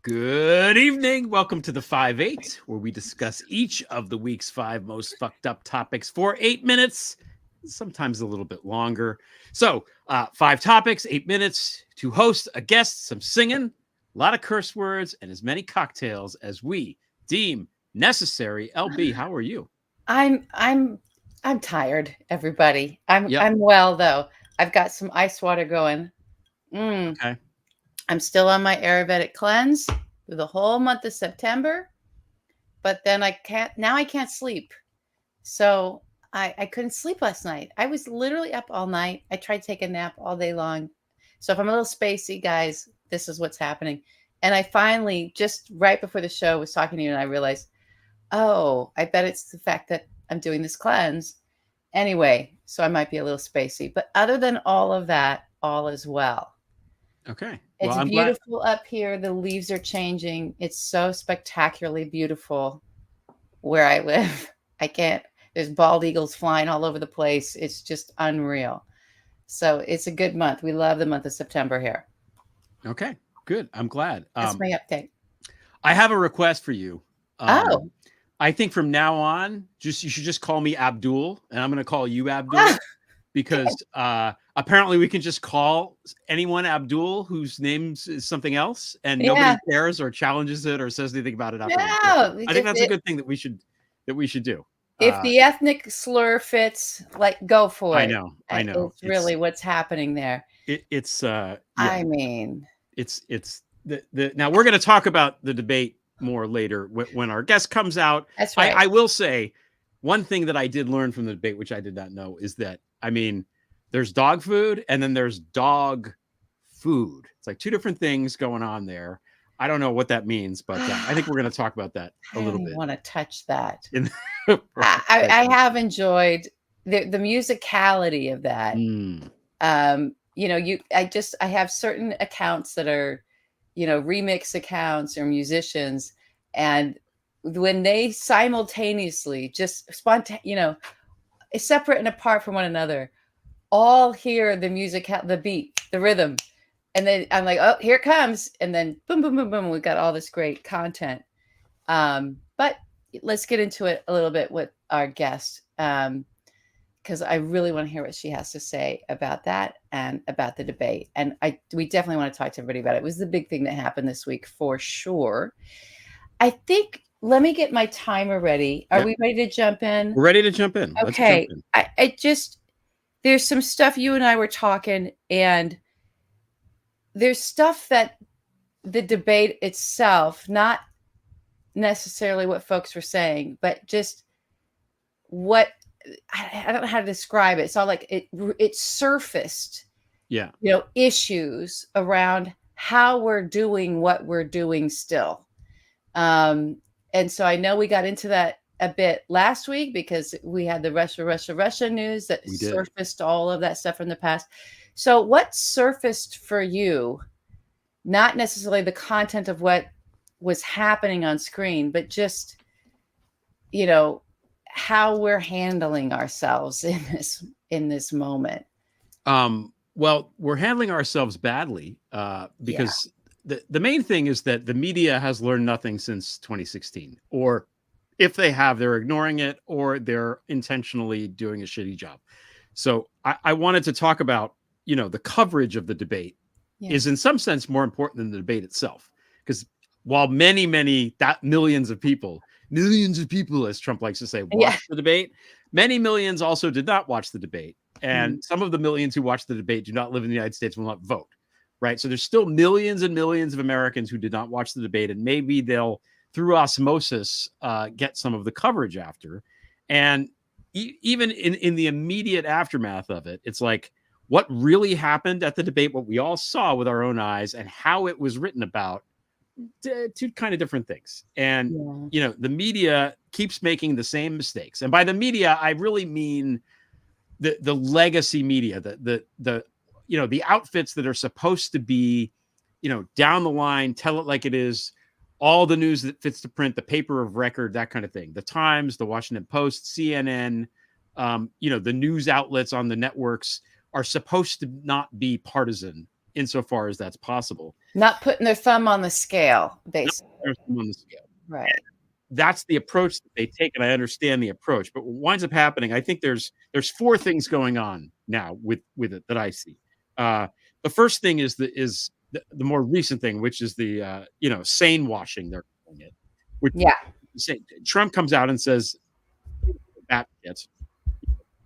Good evening. Welcome to the 5-8, where we discuss each of the week's 5 most fucked up topics for 8 minutes, sometimes a little bit longer. So, 5 topics, 8 minutes to host a guest, some singing, a lot of curse words, and as many cocktails as we deem necessary. LB, how are you? I'm tired, everybody. Yep. I'm well though. I've got some ice water going. Okay. I'm still on my Ayurvedic cleanse through the whole month of September, but then I can't sleep. So I couldn't sleep last night. I was literally up all night. I tried to take a nap all day long. So if I'm a little spacey, guys, this is what's happening. And I finally, just right before the show, was talking to you and I realized, oh, I bet it's the fact that I'm doing this cleanse. Anyway, so I might be a little spacey. But other than all of that, all is well. Okay. It's Well, I'm glad. beautiful up here. The leaves are changing. It's so spectacularly beautiful where I live. I can't, there's bald eagles flying all over the place. It's just unreal. So it's a good month. We love the month of September here. Okay. Good. I'm glad. That's my update. I have a request for you. Oh, I think from now on, you should just call me Abdul, and I'm going to call you Abdul because apparently we can just call anyone Abdul whose name is something else, and nobody cares or challenges it or says anything about it afterwards. So I think that's a good thing that we should do. If the ethnic slur fits, like, go for it. I know. It's really what's happening there. I mean, it's the now we're going to talk about the debate more later when our guest comes out. That's right. I will say one thing that I did learn from the debate, which I did not know, is that, I mean, there's dog food and then there's dog food. It's like two different things going on there. I don't know what that means, but I think we're going to talk about that a little bit. I don't want to touch that. I have enjoyed the musicality of that. I have certain accounts that are, remix accounts or musicians, and when they simultaneously just separate and apart from one another, all hear the music, the beat, the rhythm, and then I'm like, oh, here it comes, and then boom, boom, boom, boom, we got all this great content. But let's get into it a little bit with our guest, because I really want to hear what she has to say about that and about the debate. And we definitely want to talk to everybody about it. It was the big thing that happened this week for sure. I think, let me get my timer ready. Are we ready to jump in? We're ready to jump in. Okay. I just, there's some stuff you and I were talking, and there's stuff that the debate itself, not necessarily what folks were saying, but just what, I don't know how to describe it. It's all like it surfaced, issues around how we're doing what we're doing still. And so I know we got into that a bit last week because we had the Russia news that surfaced all of that stuff from the past. So what surfaced for you, not necessarily the content of what was happening on screen, but just, how we're handling ourselves in this moment? Well, we're handling ourselves badly because the main thing is that the media has learned nothing since 2016, or if they have, they're ignoring it or they're intentionally doing a shitty job. So I wanted to talk about, the coverage of the debate is in some sense more important than the debate itself, because while many millions of people, as Trump likes to say, watched the debate, many millions also did not watch the debate. And some of the millions who watched the debate do not live in the United States, will not vote. Right. So there's still millions and millions of Americans who did not watch the debate. And maybe they'll, through osmosis, get some of the coverage after. And even in the immediate aftermath of it, it's like what really happened at the debate, what we all saw with our own eyes, and how it was written about, two kind of different things. And, the media keeps making the same mistakes. And by the media, I really mean the legacy media, the outfits that are supposed to be, down the line, tell it like it is, all the news that fits the print, the paper of record, that kind of thing. The Times, the Washington Post, CNN, the news outlets on the networks are supposed to not be partisan insofar as that's possible. Not putting their thumb on the scale, basically. Not their thumb on the scale. Right. That's the approach that they take, and I understand the approach. But what winds up happening, I think there's 4 things going on now with it that I see. The first thing is the more recent thing, which is the sane washing they're calling it. Which Trump comes out and says, "Batshit.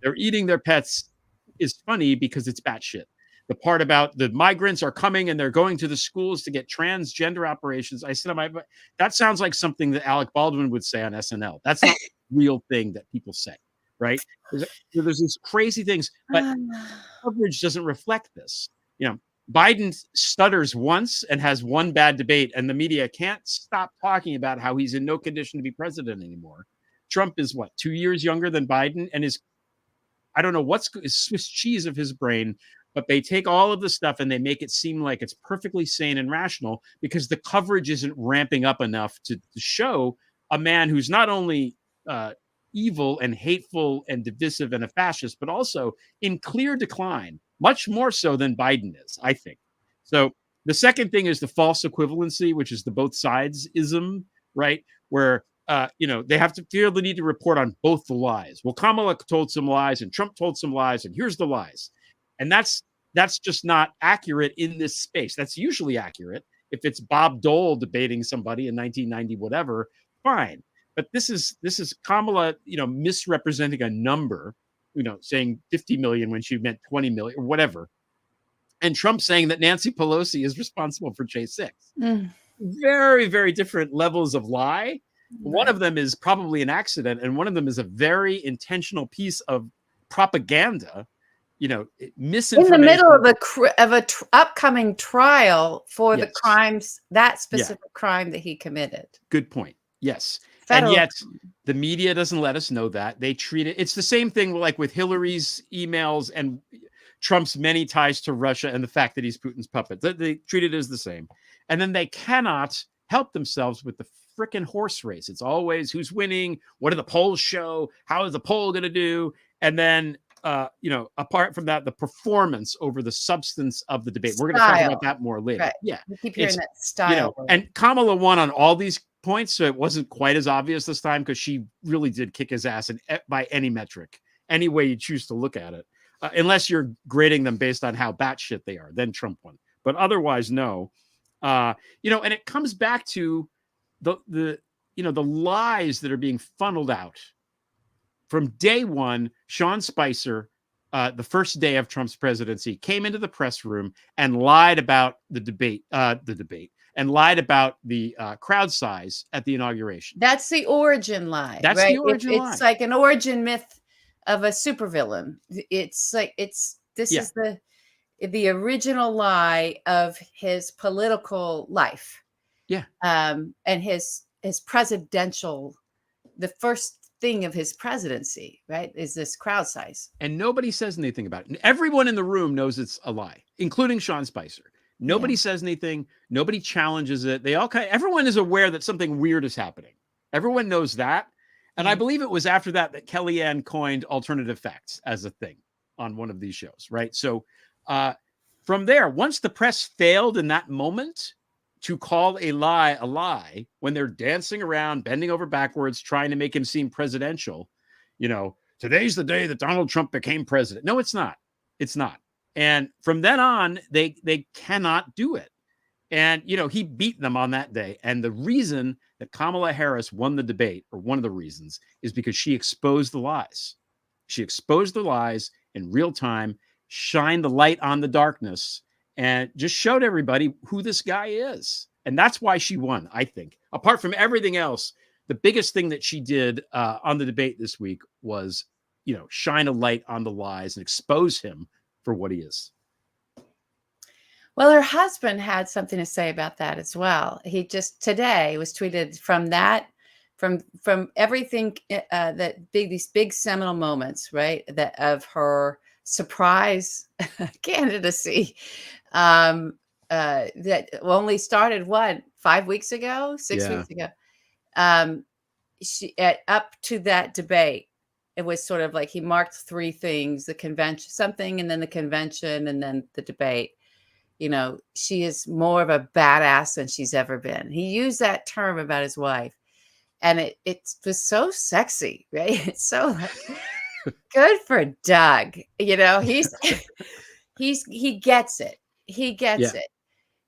They're eating their pets is funny because it's batshit." The part about the migrants are coming and they're going to the schools to get transgender operations. I said, that sounds like something that Alec Baldwin would say on SNL. That's not a real thing that people say, right? There's these crazy things, but coverage doesn't reflect this. Biden stutters once and has one bad debate, and the media can't stop talking about how he's in no condition to be president anymore. Trump is 2 years younger than Biden, and I don't know what's Swiss cheese of his brain, but they take all of the stuff and they make it seem like it's perfectly sane and rational because the coverage isn't ramping up enough to show a man who's not only evil and hateful and divisive and a fascist, but also in clear decline, much more so than Biden is, I think. So the second thing is the false equivalency, which is the both sides ism, right? Where they have to feel the need to report on both the lies. Well, Kamala told some lies and Trump told some lies, and here's the lies. And that's just not accurate in this space. That's usually accurate. If it's Bob Dole debating somebody in 1990, whatever, fine. But this is Kamala, misrepresenting a number, saying 50 million when she meant 20 million or whatever. And Trump saying that Nancy Pelosi is responsible for J6. Very, very different levels of lie. One of them is probably an accident, and one of them is a very intentional piece of propaganda. Misinformation. In the middle of a upcoming trial for the crimes, that specific crime that he committed. Good point. Yes. And yet the media doesn't let us know that. They treat it. It's the same thing like with Hillary's emails and Trump's many ties to Russia and the fact that he's Putin's puppet. They treat it as the same. And then they cannot help themselves with the frickin' horse race. It's always who's winning. What do the polls show? How is the poll going to do? And then apart from that, the performance over the substance of the debate. We're going to talk about that more later. Right. Yeah. We keep hearing that style. And Kamala won on all these points, so it wasn't quite as obvious this time because she really did kick his ass by any metric, any way you choose to look at it. Unless you're grading them based on how batshit they are, then Trump won. But otherwise, no. And it comes back to the lies that are being funneled out. From day one, Sean Spicer, the first day of Trump's presidency, came into the press room and lied about the debate, and lied about the crowd size at the inauguration. That's the origin lie. That's right? the origin lie. It's like an origin myth of a supervillain. It's like this is the original lie of his political life. Yeah. And his presidential, the first thing of his presidency, right, is this crowd size. And nobody says anything about it. And everyone in the room knows it's a lie, including Sean Spicer. Nobody says anything. Nobody challenges it. Everyone is aware that something weird is happening. Everyone knows that. And I believe it was after that Kellyanne coined alternative facts as a thing on one of these shows, right? So from there, once the press failed in that moment to call a lie, when they're dancing around, bending over backwards, trying to make him seem presidential, today's the day that Donald Trump became president. No, it's not. It's not. And from then on, they cannot do it. And, he beat them on that day. And the reason that Kamala Harris won the debate, or one of the reasons, is because she exposed the lies. She exposed the lies in real time, shined the light on the darkness, and just showed everybody who this guy is. And that's why she won, I think. Apart from everything else, the biggest thing that she did on the debate this week was, shine a light on the lies and expose him for what he is. Well, her husband had something to say about that as well. He just today was tweeted from everything these big seminal moments, right? That of her surprise candidacy that only started 5 weeks ago, 6 weeks ago. She up to that debate, it was sort of like he marked 3 things: the convention, something, and then the convention, and then the debate. she is more of a badass than she's ever been. He used that term about his wife, and it was so sexy, right? It's so like good for Doug. He gets it. He gets Yeah. it.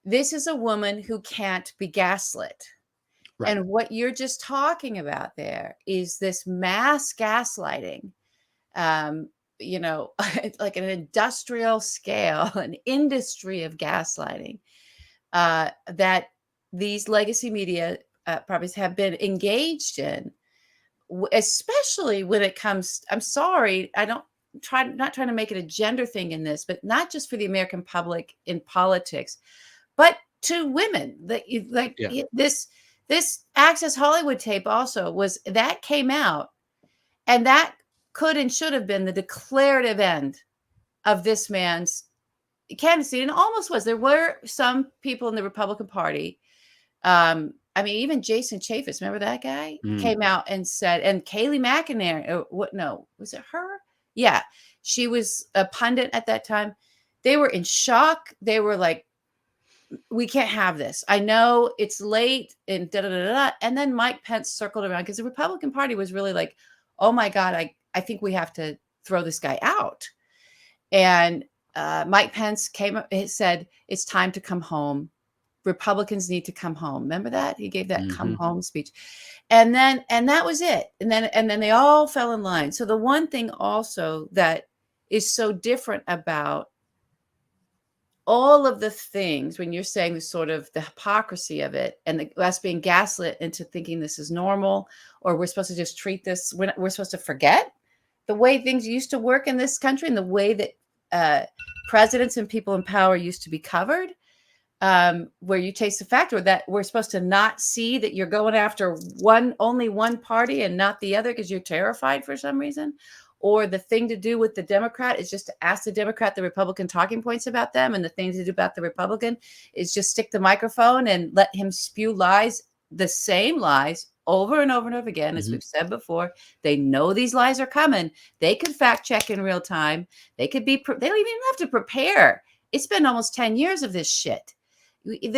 This is a woman who can't be gaslit. Right. And what you're just talking about there is this mass gaslighting, um, like an industrial scale, an industry of gaslighting, that these legacy media properties have been engaged in, especially when it comes. I'm sorry, I don't not trying to make it a gender thing in this, but not just for the American public in politics, but to women. That you like Yeah. this Access Hollywood tape also came out, and that could and should have been the declarative end of this man's candidacy, and almost was. There were some people in the Republican Party. I mean, even Jason Chaffetz, remember that guy, came out and said, and Kayleigh McEnany, what? No, was it her? Yeah, she was a pundit at that time. They were in shock. They were like, we can't have this. I know it's late and da da da da. And then Mike Pence circled around because the Republican Party was really like, oh my God, I think we have to throw this guy out. And Mike Pence came up, he said, it's time to come home. Republicans need to come home. Remember that? He gave that come home speech. And that was it. And then they all fell in line. So the one thing also that is so different about all of the things when you're saying the sort of the hypocrisy of it and us being gaslit into thinking this is normal, or we're supposed to just treat this, we're supposed to forget the way things used to work in this country and the way that presidents and people in power used to be covered, where you taste the fact, or that we're supposed to not see that you're going after only one party and not the other because you're terrified for some reason. Or the thing to do with the Democrat is just to ask the Democrat the Republican talking points about them. And the thing to do about the Republican is just stick the microphone and let him spew lies, the same lies over and over and over again. As we've said before, they know these lies are coming. They could fact check in real time. They don't even have to prepare. It's been almost 10 years of this shit. If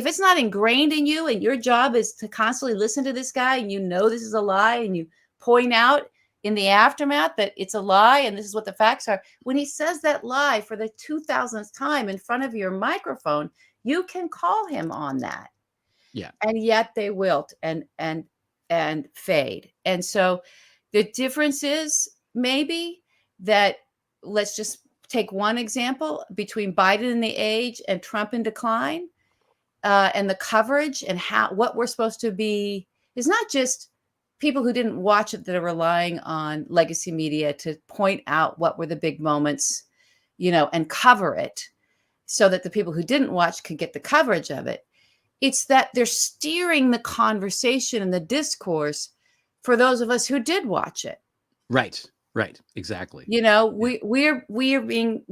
it's not ingrained in you and your job is to constantly listen to this guy and this is a lie and you point out in the aftermath that it's a lie and this is what the facts are. When he says that lie for the 2000th time in front of your microphone, you can call him on that. Yeah. And yet they wilt and fade. And so the difference is maybe that, let's just take one example between Biden in the age and Trump in decline, and the coverage and what we're supposed to be is not just people who didn't watch it that are relying on legacy media to point out what were the big moments, and cover it so that the people who didn't watch could get the coverage of it. It's that they're steering the conversation and the discourse for those of us who did watch it. Right. Exactly. We're being,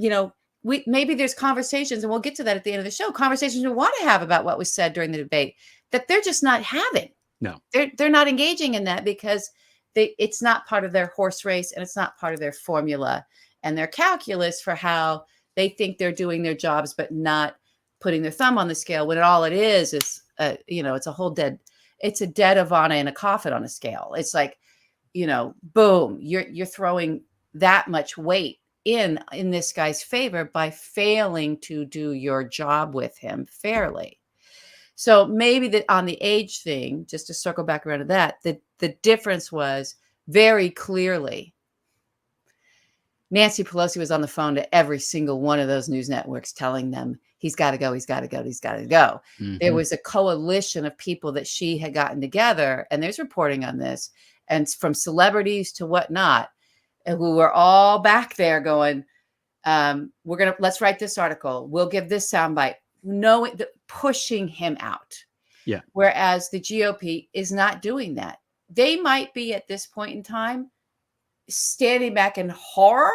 maybe there's conversations, and we'll get to that at the end of the show, conversations we want to have about what was said during the debate that they're just not having. No, they're not engaging in that because it's not part of their horse race and it's not part of their formula and their calculus for how they think they're doing their jobs, but not putting their thumb on the scale when all it is, it's a dead Ivana in a coffin on a scale. It's like, boom, you're throwing that much weight in this guy's favor by failing to do your job with him fairly. So maybe that on the age thing, just to circle back around to that, the difference was very clearly Nancy Pelosi was on the phone to every single one of those news networks telling them he's got to go, he's got to go, he's got to go. There was a coalition of people that she had gotten together, and there's reporting on this, and from celebrities to whatnot, and who were all back there going, let's write this article. We'll give this soundbite. Pushing him out. Yeah. Whereas the GOP is not doing that. They might be at this point in time standing back in horror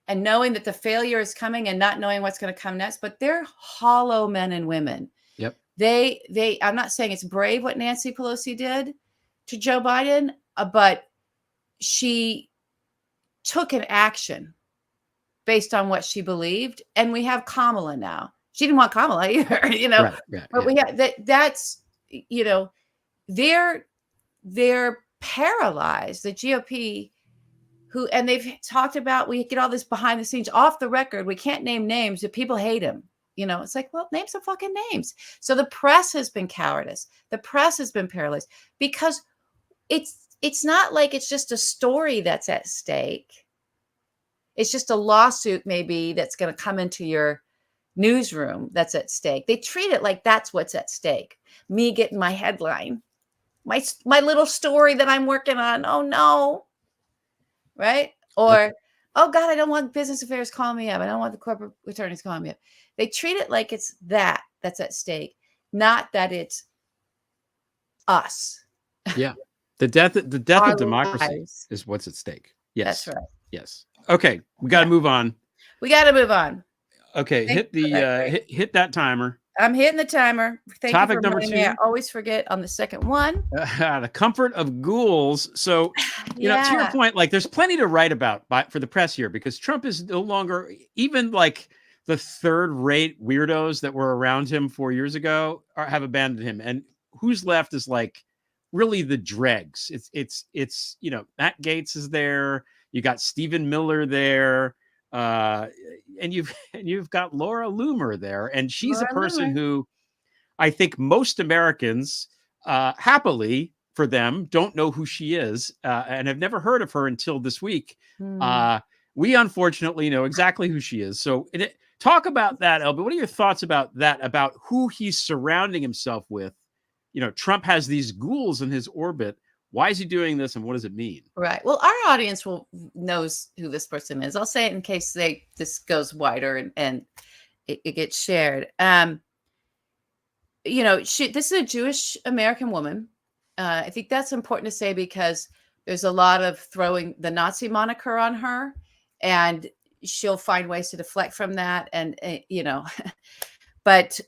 and knowing that the failure is coming and not knowing what's going to come next, but they're hollow men and women. Yep. I'm not saying it's brave what Nancy Pelosi did to Joe Biden, but she took an action based on what she believed. And we have Kamala now. She didn't want Kamala either, you know. Right. Yeah. But we have that's, you know, they're paralyzed. The GOP, and they've talked about, we get all this behind the scenes off the record. We can't name names, but people hate him. You know, it's like, well, name some fucking names. So the press has been cowardice. The press has been paralyzed because it's not like it's just a story that's at stake. It's just a lawsuit maybe that's going to come into your newsroom that's at stake. They treat it like that's what's at stake. Me getting my headline, my little story that I'm working on. Oh no. Right? Or, oh God, I don't want business affairs calling me up. I don't want the corporate attorneys calling me up. They treat it like it's that's at stake, not that it's us. Yeah. The death Our of democracy lives. is what's at stake. Yes. That's right. Yes. Okay. We got to move on. We got to move on. Okay. Hit that timer. I'm hitting the timer. Thank Topic you for number reminding me. 2. I always forget on the second one. The comfort of ghouls. So, you know, to your point, like there's plenty to write about for the press here because Trump is no longer even like the third-rate weirdos that were around him 4 years ago have abandoned him. And who's left is like really the dregs. It's you know, Matt Gaetz is there. You got Stephen Miller there. And you've got Laura Loomer there. And she's a person who I think most Americans, happily for them, don't know who she is and have never heard of her until this week. We unfortunately know exactly who she is. So talk about that, Elby. What are your thoughts about that, about who he's surrounding himself with? You know, Trump has these ghouls in his orbit. Why is he doing this, and what does it mean? Right. Well, our audience knows who this person is. I'll say it in case this goes wider and it gets shared. You know, this is a Jewish American woman. I think that's important to say because there's a lot of throwing the Nazi moniker on her, and she'll find ways to deflect from that. And, you know, but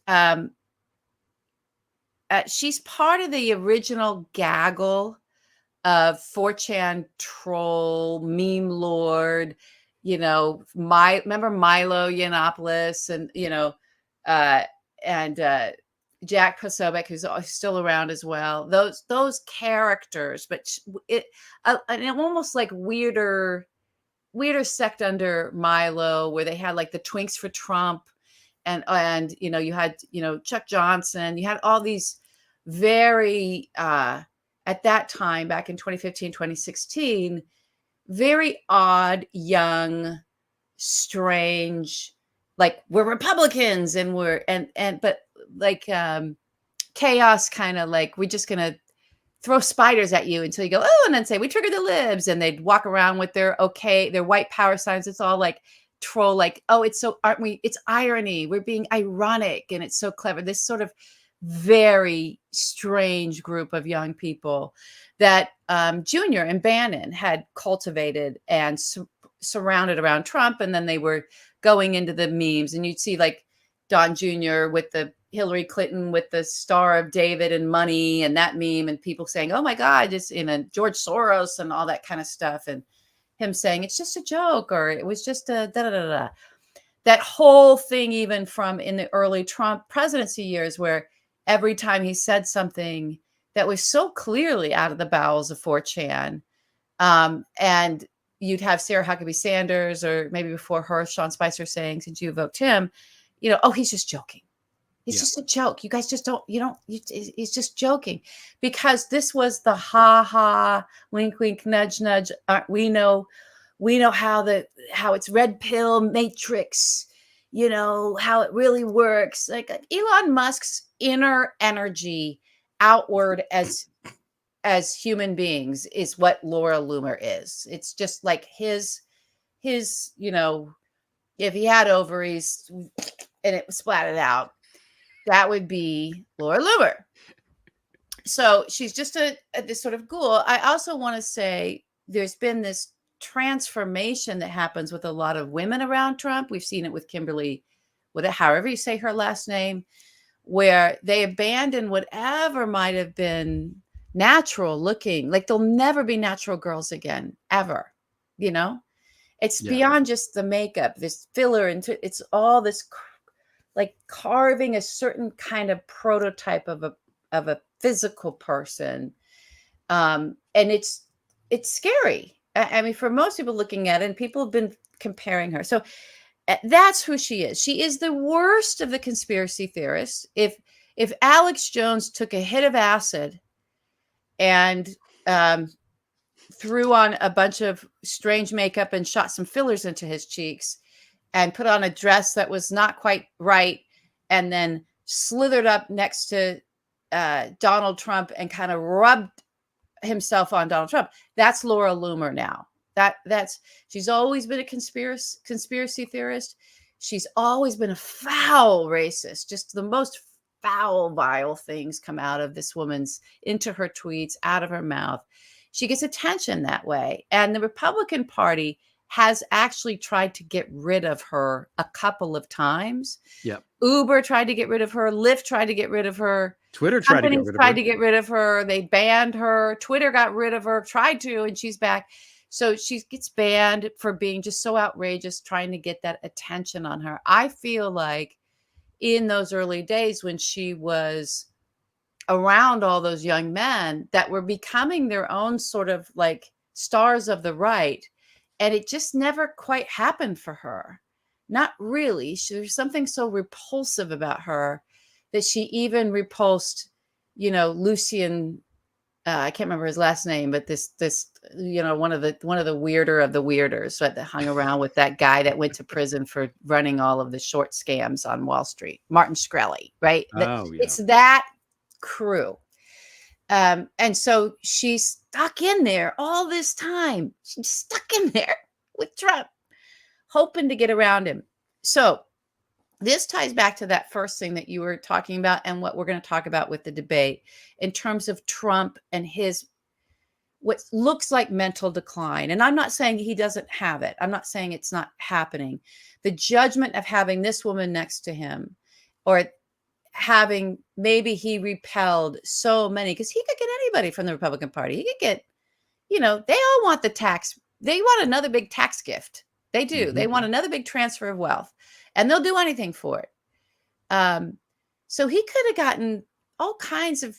she's part of the original gaggle of 4chan troll, meme lord, you know, remember Milo Yiannopoulos and, you know, and Jack Posobiec, who's still around as well. Those characters, but an almost like weirder sect under Milo, where they had like the Twinks for Trump, and you know, you had, you know, Chuck Johnson, you had all these very at that time, back in 2015, 2016, very odd, young, strange, like we're Republicans and but like chaos, kind of like we're just gonna throw spiders at you until you go, oh, and then say we triggered the libs, and they'd walk around with their white power signs. It's all like troll, like, oh, it's so, aren't we? It's irony. We're being ironic, and it's so clever. This sort of very strange group of young people that Junior and Bannon had cultivated and surrounded around Trump. And then they were going into the memes, and you'd see like Don Jr. with the Hillary Clinton with the Star of David and money and that meme, and people saying, oh my God, just George Soros and all that kind of stuff. And him saying it's just a joke, or it was just a da da da da. That whole thing, even from in the early Trump presidency years, where every time he said something that was so clearly out of the bowels of 4chan, and you'd have Sarah Huckabee Sanders, or maybe before her, Sean Spicer, saying, since you evoked him, you know, oh, he's just joking. It's just a joke. You guys just he's just joking, because this was the ha, wink, wink, nudge, nudge. We know how it's red pill matrix, you know, how it really works. Like Elon Musk's inner energy outward as human beings is what Laura Loomer is. It's just like his, you know, if he had ovaries and it was splatted out, that would be Laura Loomer. So she's just this sort of ghoul. I also want to say there's been this transformation that happens with a lot of women around Trump. We've seen it with Kimberly, however you say her last name, where they abandon whatever might have been natural looking. Like they'll never be natural girls again, ever. You know, it's beyond just the makeup, this filler, and it's all this like carving a certain kind of prototype of a physical person. And it's scary. I mean, for most people looking at it, and people have been comparing her. So that's who she is. She is the worst of the conspiracy theorists. If Alex Jones took a hit of acid and threw on a bunch of strange makeup and shot some fillers into his cheeks and put on a dress that was not quite right, and then slithered up next to Donald Trump and kind of rubbed himself on Donald Trump, that's Laura Loomer now. That's she's always been a conspiracy theorist. She's always been a foul racist. Just the most foul, vile things come out of this woman's, into her tweets, out of her mouth. She gets attention that way. And the Republican Party has actually tried to get rid of her a couple of times. Yep. Uber tried to get rid of her. Lyft tried to get rid of her. Twitter tried to get rid of her. They banned her. Twitter got rid of her, tried to, and she's back. So she gets banned for being just so outrageous, trying to get that attention on her. I feel like in those early days when she was around all those young men that were becoming their own sort of like stars of the right, and it just never quite happened for her. Not really. There's something so repulsive about her that she even repulsed, Lucian. I can't remember his last name, but this, one of the weirder of the weirders that hung around with that guy that went to prison for running all of the short scams on Wall Street, Martin Shkreli, right? Oh, yeah. It's that crew. And so she's stuck in there all this time. She's stuck in there with Trump, hoping to get around him. So this ties back to that first thing that you were talking about and what we're going to talk about with the debate in terms of Trump and his what looks like mental decline. And I'm not saying he doesn't have it. I'm not saying it's not happening. The judgment of having this woman next to him, or having, maybe he repelled so many, because he could get anybody from the Republican Party. He could get, they all want they want another big tax gift. They do. Mm-hmm. They want another big transfer of wealth, and they'll do anything for it. So he could have gotten all kinds of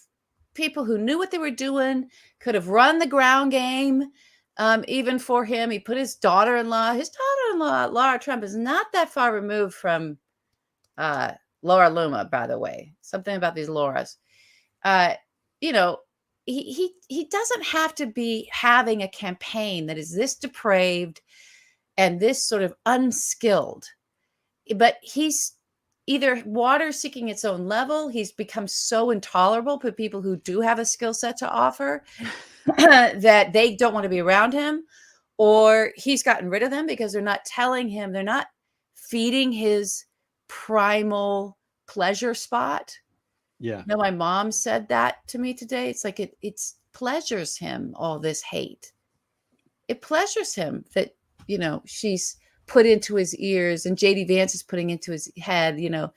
people who knew what they were doing, could have run the ground game, even for him. He put his daughter-in-law, Laura Trump, is not that far removed from Laura Loomer, by the way. Something about these Lauras. He doesn't have to be having a campaign that is this depraved and this sort of unskilled, but he's either water seeking its own level. He's become so intolerable to people who do have a skill set to offer that they don't want to be around him, or he's gotten rid of them because they're not telling him, they're not feeding his primal pleasure spot. Yeah. My mom said that to me today. It's like it's pleasures him, all this hate. It pleasures him that, she's put into his ears, and JD Vance is putting into his head, the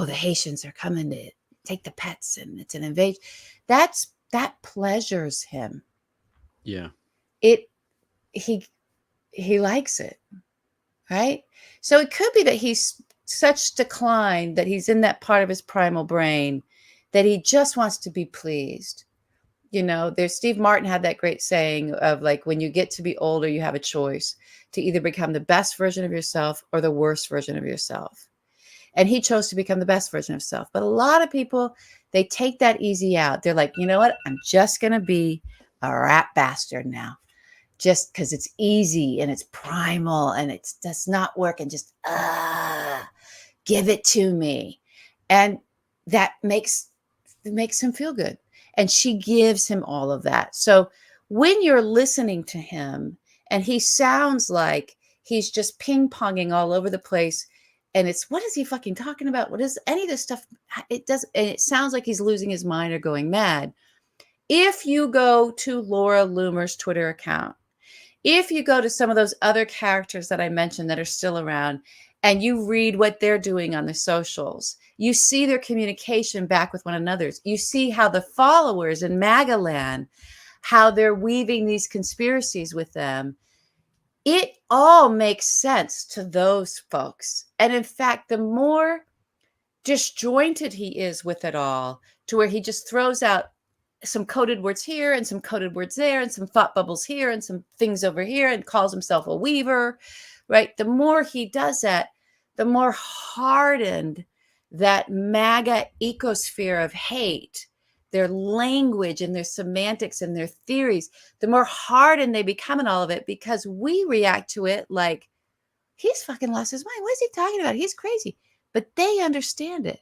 Haitians are coming to take the pets and it's an invasion. That pleasures him. Yeah. He likes it. Right. So it could be that he's such decline that he's in that part of his primal brain that he just wants to be pleased. There's Steve Martin had that great saying of like, when you get to be older, you have a choice to either become the best version of yourself or the worst version of yourself. And he chose to become the best version of himself. But a lot of people, they take that easy out. They're like, you know what? I'm just going to be a rat bastard now, just because it's easy and it's primal and it does not work, and just, give it to me. And that makes him feel good. And she gives him all of that. So when you're listening to him and he sounds like he's just ping-ponging all over the place, and it's, what is he fucking talking about? What is any of this stuff? And it sounds like he's losing his mind or going mad. If you go to Laura Loomer's Twitter account, if you go to some of those other characters that I mentioned that are still around, and you read what they're doing on the socials, you see their communication back with one another. You see how the followers in MAGA land, how they're weaving these conspiracies with them. It all makes sense to those folks. And in fact, the more disjointed he is with it all, to where he just throws out some coded words here and some coded words there and some thought bubbles here and some things over here and calls himself a weaver, right? The more he does that, the more hardened that MAGA ecosphere of hate, their language and their semantics and their theories, the more hardened they become in all of it, because we react to it like, he's fucking lost his mind. What is he talking about? He's crazy. But they understand it.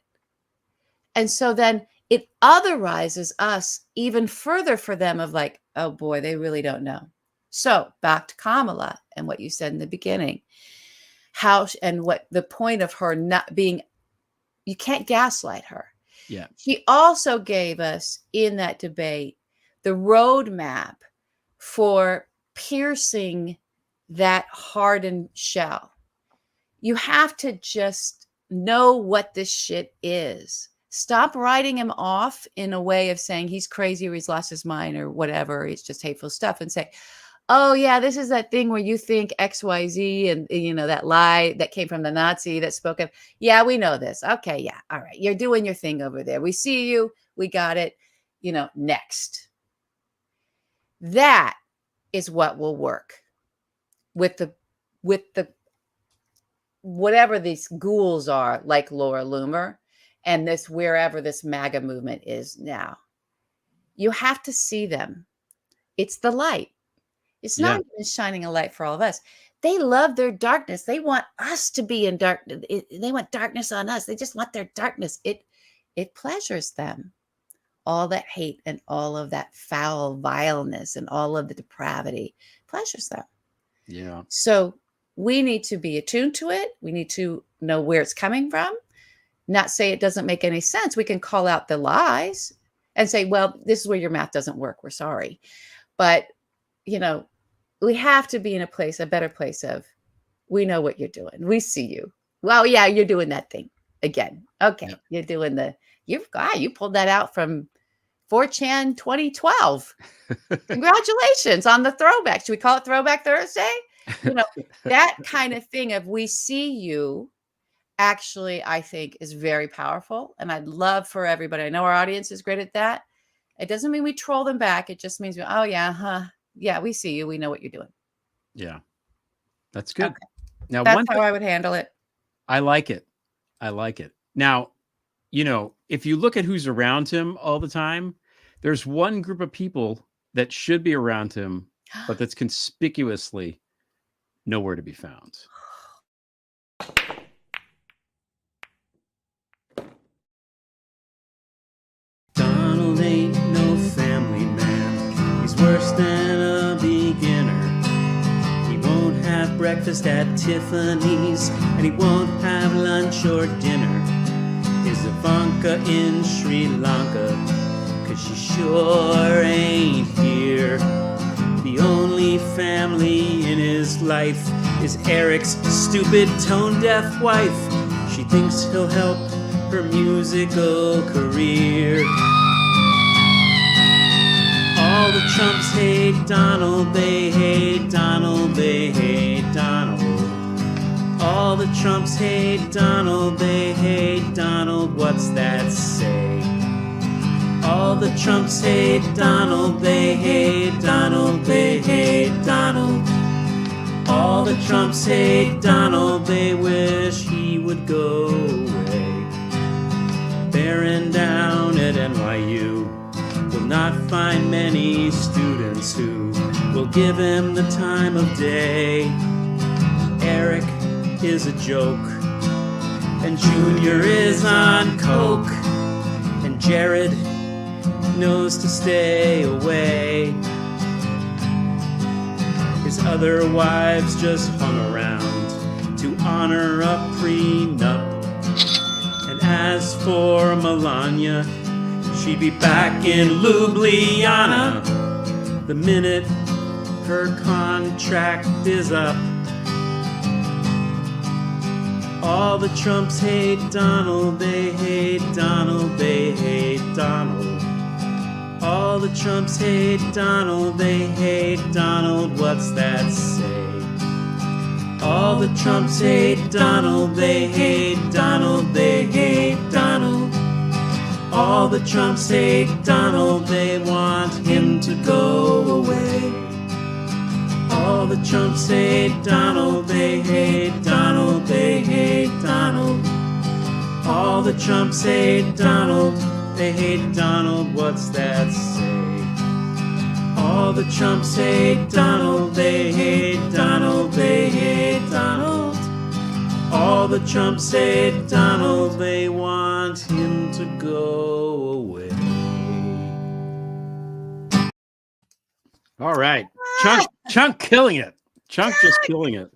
And so then it otherizes us even further for them, of like, oh boy, they really don't know. So back to Kamala and what you said in the beginning, how and what the point of her not being, you can't gaslight her. Yeah. She also gave us in that debate the roadmap for piercing that hardened shell. You have to just know what this shit is. Stop writing him off in a way of saying he's crazy or he's lost his mind or whatever. It's just hateful stuff, and say, oh yeah, this is that thing where you think XYZ and, you know, that lie that came from the Nazi that spoke of. Yeah, we know this. Okay. Yeah. All right. You're doing your thing over there. We see you. We got it. You know, next. That is what will work with the whatever these ghouls are, like Laura Loomer and this, wherever this MAGA movement is now. You have to see them. It's the light. It's not even shining a light for all of us. They love their darkness. They want us to be in darkness. They want darkness on us. They just want their darkness. It pleasures them. All that hate and all of that foul vileness and all of the depravity pleasures them. Yeah. So we need to be attuned to it. We need to know where it's coming from. Not say it doesn't make any sense. We can call out the lies and say, well, this is where your math doesn't work. We're sorry. But, you know, we have to be in a better place of, we know what you're doing. We see you. Well, yeah, you're doing that thing again. Okay. Yep. You're doing you pulled that out from 4chan 2012. Congratulations on the throwback. Should we call it Throwback Thursday? You know, that kind of thing of we see you, actually, I think is very powerful. And I'd love for everybody, I know our audience is great at that. It doesn't mean we troll them back. It just means, oh yeah, yeah, we see you. We know what you're doing. Yeah, that's good. Okay. Now, that's how I would handle it. I like it. Now, you know, if you look at who's around him all the time, there's one group of people that should be around him, but that's conspicuously nowhere to be found. Donald ain't no family man. He's worse than a beginner. He won't have breakfast at Tiffany's, and he won't have lunch or dinner. Is Ivanka in Sri Lanka? 'Cause she sure ain't here. The only family in his life is Eric's stupid tone-deaf wife. She thinks he'll help her musical career. All the Trumps hate Donald, they hate Donald, they hate Donald. All the Trumps hate Donald, they hate Donald, what's that say? All the Trumps hate Donald, they hate Donald, they hate Donald. All the Trumps hate Donald, they wish he would go away. Bearing down at NYU will not find many students who will give him the time of day. Eric is a joke, and Junior is on coke, and Jared knows to stay away. His other wives just hung around to honor a prenup. And as for Melania, she'd be back in Ljubljana the minute her contract is up. All the Trumps hate Donald, they hate Donald, they hate Donald. All the Trumps hate Donald, they hate Donald, what's that say? All the Trumps hate Donald, they hate Donald, they hate Donald. All the Trumps hate Donald, they want him to go away. All the Trumps hate Donald, they hate Donald, they hate Donald. All the Trumps hate Donald, they hate Donald, what's that say? All the Trumps hate Donald, they hate Donald, they hate Donald. All the Trumps hate Donald, they want him to go away. All right. Chunk killing it. Chunk just killing it.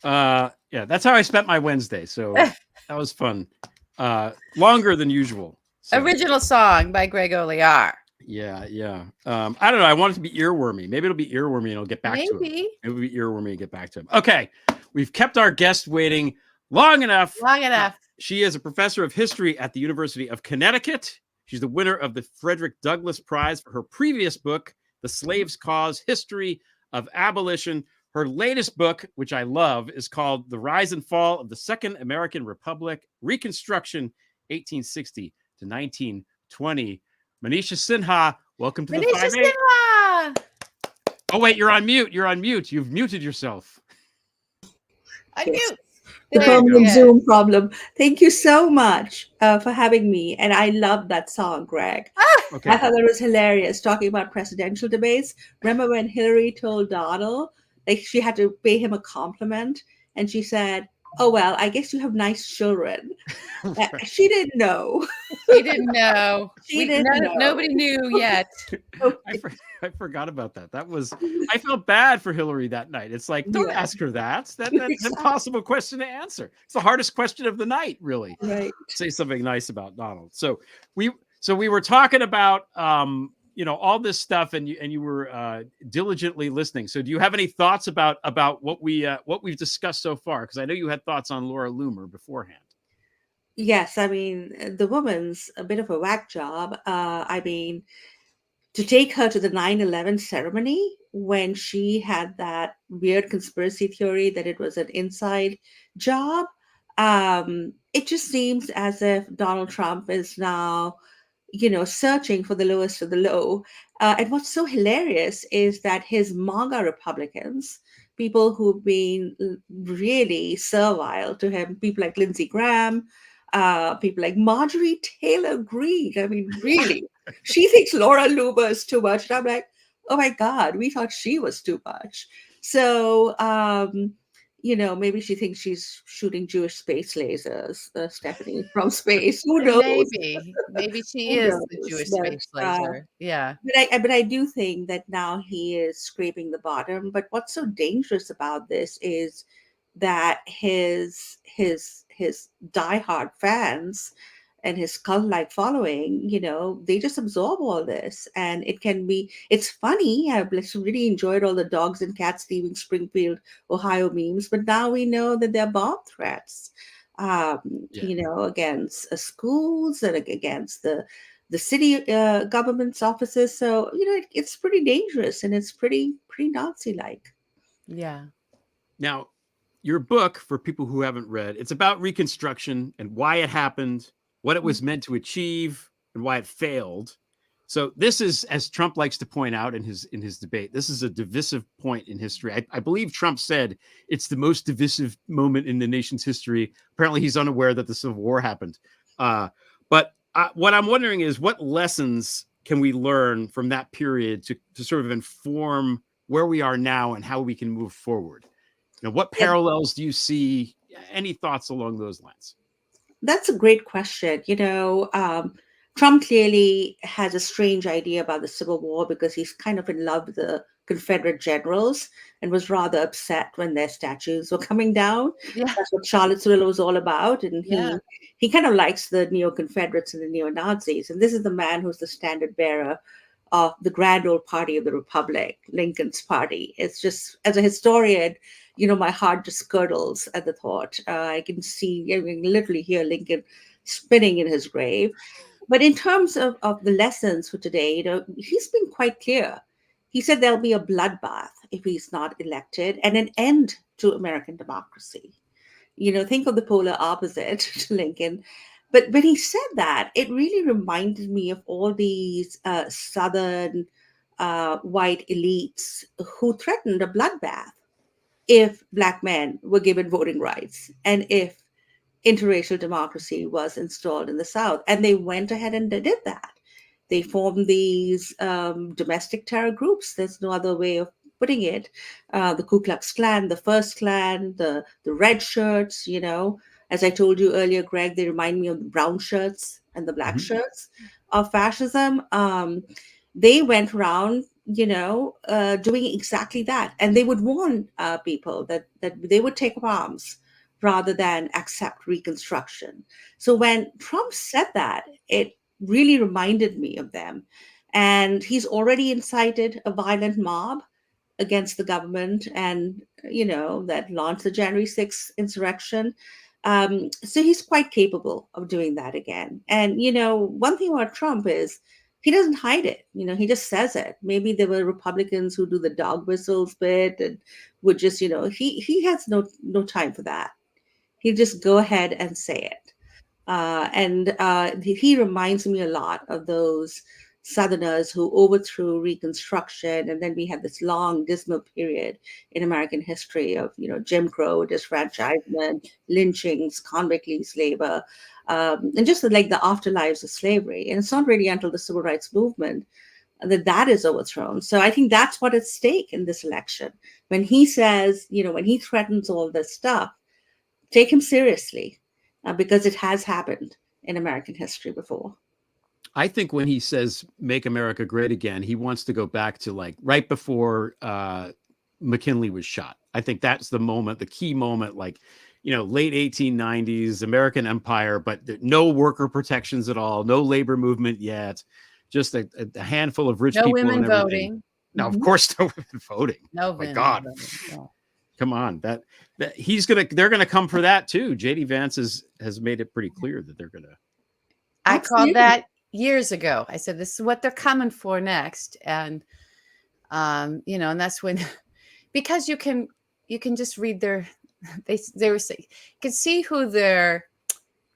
Yeah, that's how I spent my Wednesday. So that was fun. Longer than usual. So. Original song by Greg Olear. Yeah. I don't know. I want it to be earwormy. Maybe it'll be earwormy and I'll get back to him. Maybe it'll be earwormy and get back to him. Okay. We've kept our guest waiting long enough. She is a professor of history at the University of Connecticut. She's the winner of the Frederick Douglass Prize for her previous book, The Slave's Cause, History of Abolition. Her latest book, which I love, is called The Rise and Fall of the Second American Republic, Reconstruction, 1860 to 1920. Manisha Sinha, welcome to the 5-8. Sinha! Oh, wait, you're on mute. You've muted yourself. Unmute. The permanent Zoom problem. Thank you so much for having me. And I love that song, Greg. Okay. I thought that was hilarious, talking about presidential debates. Remember when Hillary told Donald, like she had to pay him a compliment, and she said, "Oh, well, I guess you have nice children." Right. She didn't know. She didn't know. Know. Nobody knew yet. I forgot about that. I felt bad for Hillary that night. It's like, don't ask her that. That's an impossible question to answer. It's the hardest question of the night, really. Right. Say something nice about Donald. So we were talking about all this stuff, and you were diligently listening. So do you have any thoughts about what we've discussed so far? Because I know you had thoughts on Laura Loomer beforehand. Yes, I mean, the woman's a bit of a whack job. I mean, to take her to the 9/11 ceremony when she had that weird conspiracy theory that it was an inside job, it just seems as if Donald Trump is now, searching for the lowest of the low. And what's so hilarious is that his MAGA Republicans, people who've been really servile to him, people like Lindsey Graham, people like Marjorie Taylor Greene. I mean, really, she thinks Laura Loomer is too much. And I'm like, oh my God, we thought she was too much. So, maybe she thinks she's shooting Jewish space lasers, Stephanie, from space. Who knows? Maybe she is the Jewish space laser. Yeah. But I do think that now he is scraping the bottom. But what's so dangerous about this is that his diehard fans and his cult-like following, they just absorb all this. And it's funny. I've really enjoyed all the dogs and cats leaving Springfield, Ohio memes, but now we know that they're bomb threats, against schools and against the city government's offices. So, it's pretty dangerous, and it's pretty Nazi-like. Yeah. Now, your book, for people who haven't read, it's about Reconstruction and why it happened, what it was meant to achieve, and why it failed. So this is, as Trump likes to point out in his debate, this is a divisive point in history. I believe Trump said it's the most divisive moment in the nation's history. Apparently, he's unaware that the Civil War happened. But what I'm wondering is, what lessons can we learn from that period to sort of inform where we are now and how we can move forward? What parallels do you see? Any thoughts along those lines? That's a great question. Trump clearly has a strange idea about the Civil War because he's kind of in love with the Confederate generals and was rather upset when their statues were coming down. Yeah. That's what Charlottesville was all about. And he kind of likes the neo-Confederates and the neo-Nazis. And this is the man who's the standard bearer of the grand old party of the Republic, Lincoln's party. It's just, as a historian, my heart just curdles at the thought. I can literally hear Lincoln spinning in his grave. But in terms of the lessons for today, he's been quite clear. he said there'll be a bloodbath if he's not elected and an end to American democracy. Think of the polar opposite to Lincoln. But when he said that, it really reminded me of all these Southern white elites who threatened a bloodbath if Black men were given voting rights and if interracial democracy was installed in the South. And they went ahead and they did that. They formed these domestic terror groups. There's no other way of putting it. The Ku Klux Klan, the First Klan, the red shirts, as I told you earlier, Greg, they remind me of the brown shirts and the black shirts of fascism. They went around, doing exactly that. And they would warn people that they would take up arms rather than accept Reconstruction. So when Trump said that, it really reminded me of them. And he's already incited a violent mob against the government and, that launched the January 6th insurrection. So he's quite capable of doing that again. And, one thing about Trump is he doesn't hide it. He just says it. Maybe there were Republicans who do the dog whistles bit and would just, he has no time for that. He'll just go ahead and say it. He reminds me a lot of those Southerners who overthrew Reconstruction, and then we had this long, dismal period in American history of, Jim Crow, disfranchisement, lynchings, convict lease labor, and just like the afterlives of slavery. And it's not really until the Civil Rights Movement that is overthrown. So I think that's what at stake in this election. When he says, when he threatens all this stuff, take him seriously. Because it has happened in American history before. I think when he says "Make America Great Again," he wants to go back to like right before McKinley was shot. I think that's the moment, the key moment, like, late 1890s, American empire, but no worker protections at all, no labor movement yet, just a handful of rich no people. Women and everything. voting. Now, of course, no women voting. No, my God. Voting. No. Come on, that they're gonna come for that too. JD Vance has made it pretty clear that they're gonna. I called that years ago. I said, this is what they're coming for next. And, and that's when, because you can just read they were saying, you can see who their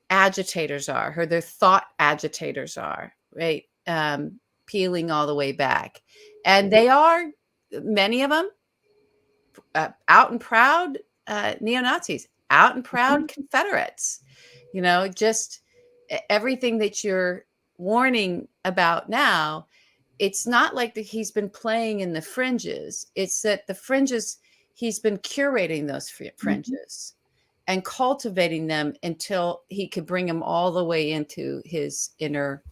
agitators are, who their thought agitators are, right? Peeling all the way back. And they are, many of them, out and proud neo-Nazis, out and proud Confederates, just everything that you're warning about now. It's not like that he's been playing in the fringes. It's that the fringes, he's been curating those fringes and cultivating them until he could bring them all the way into his inner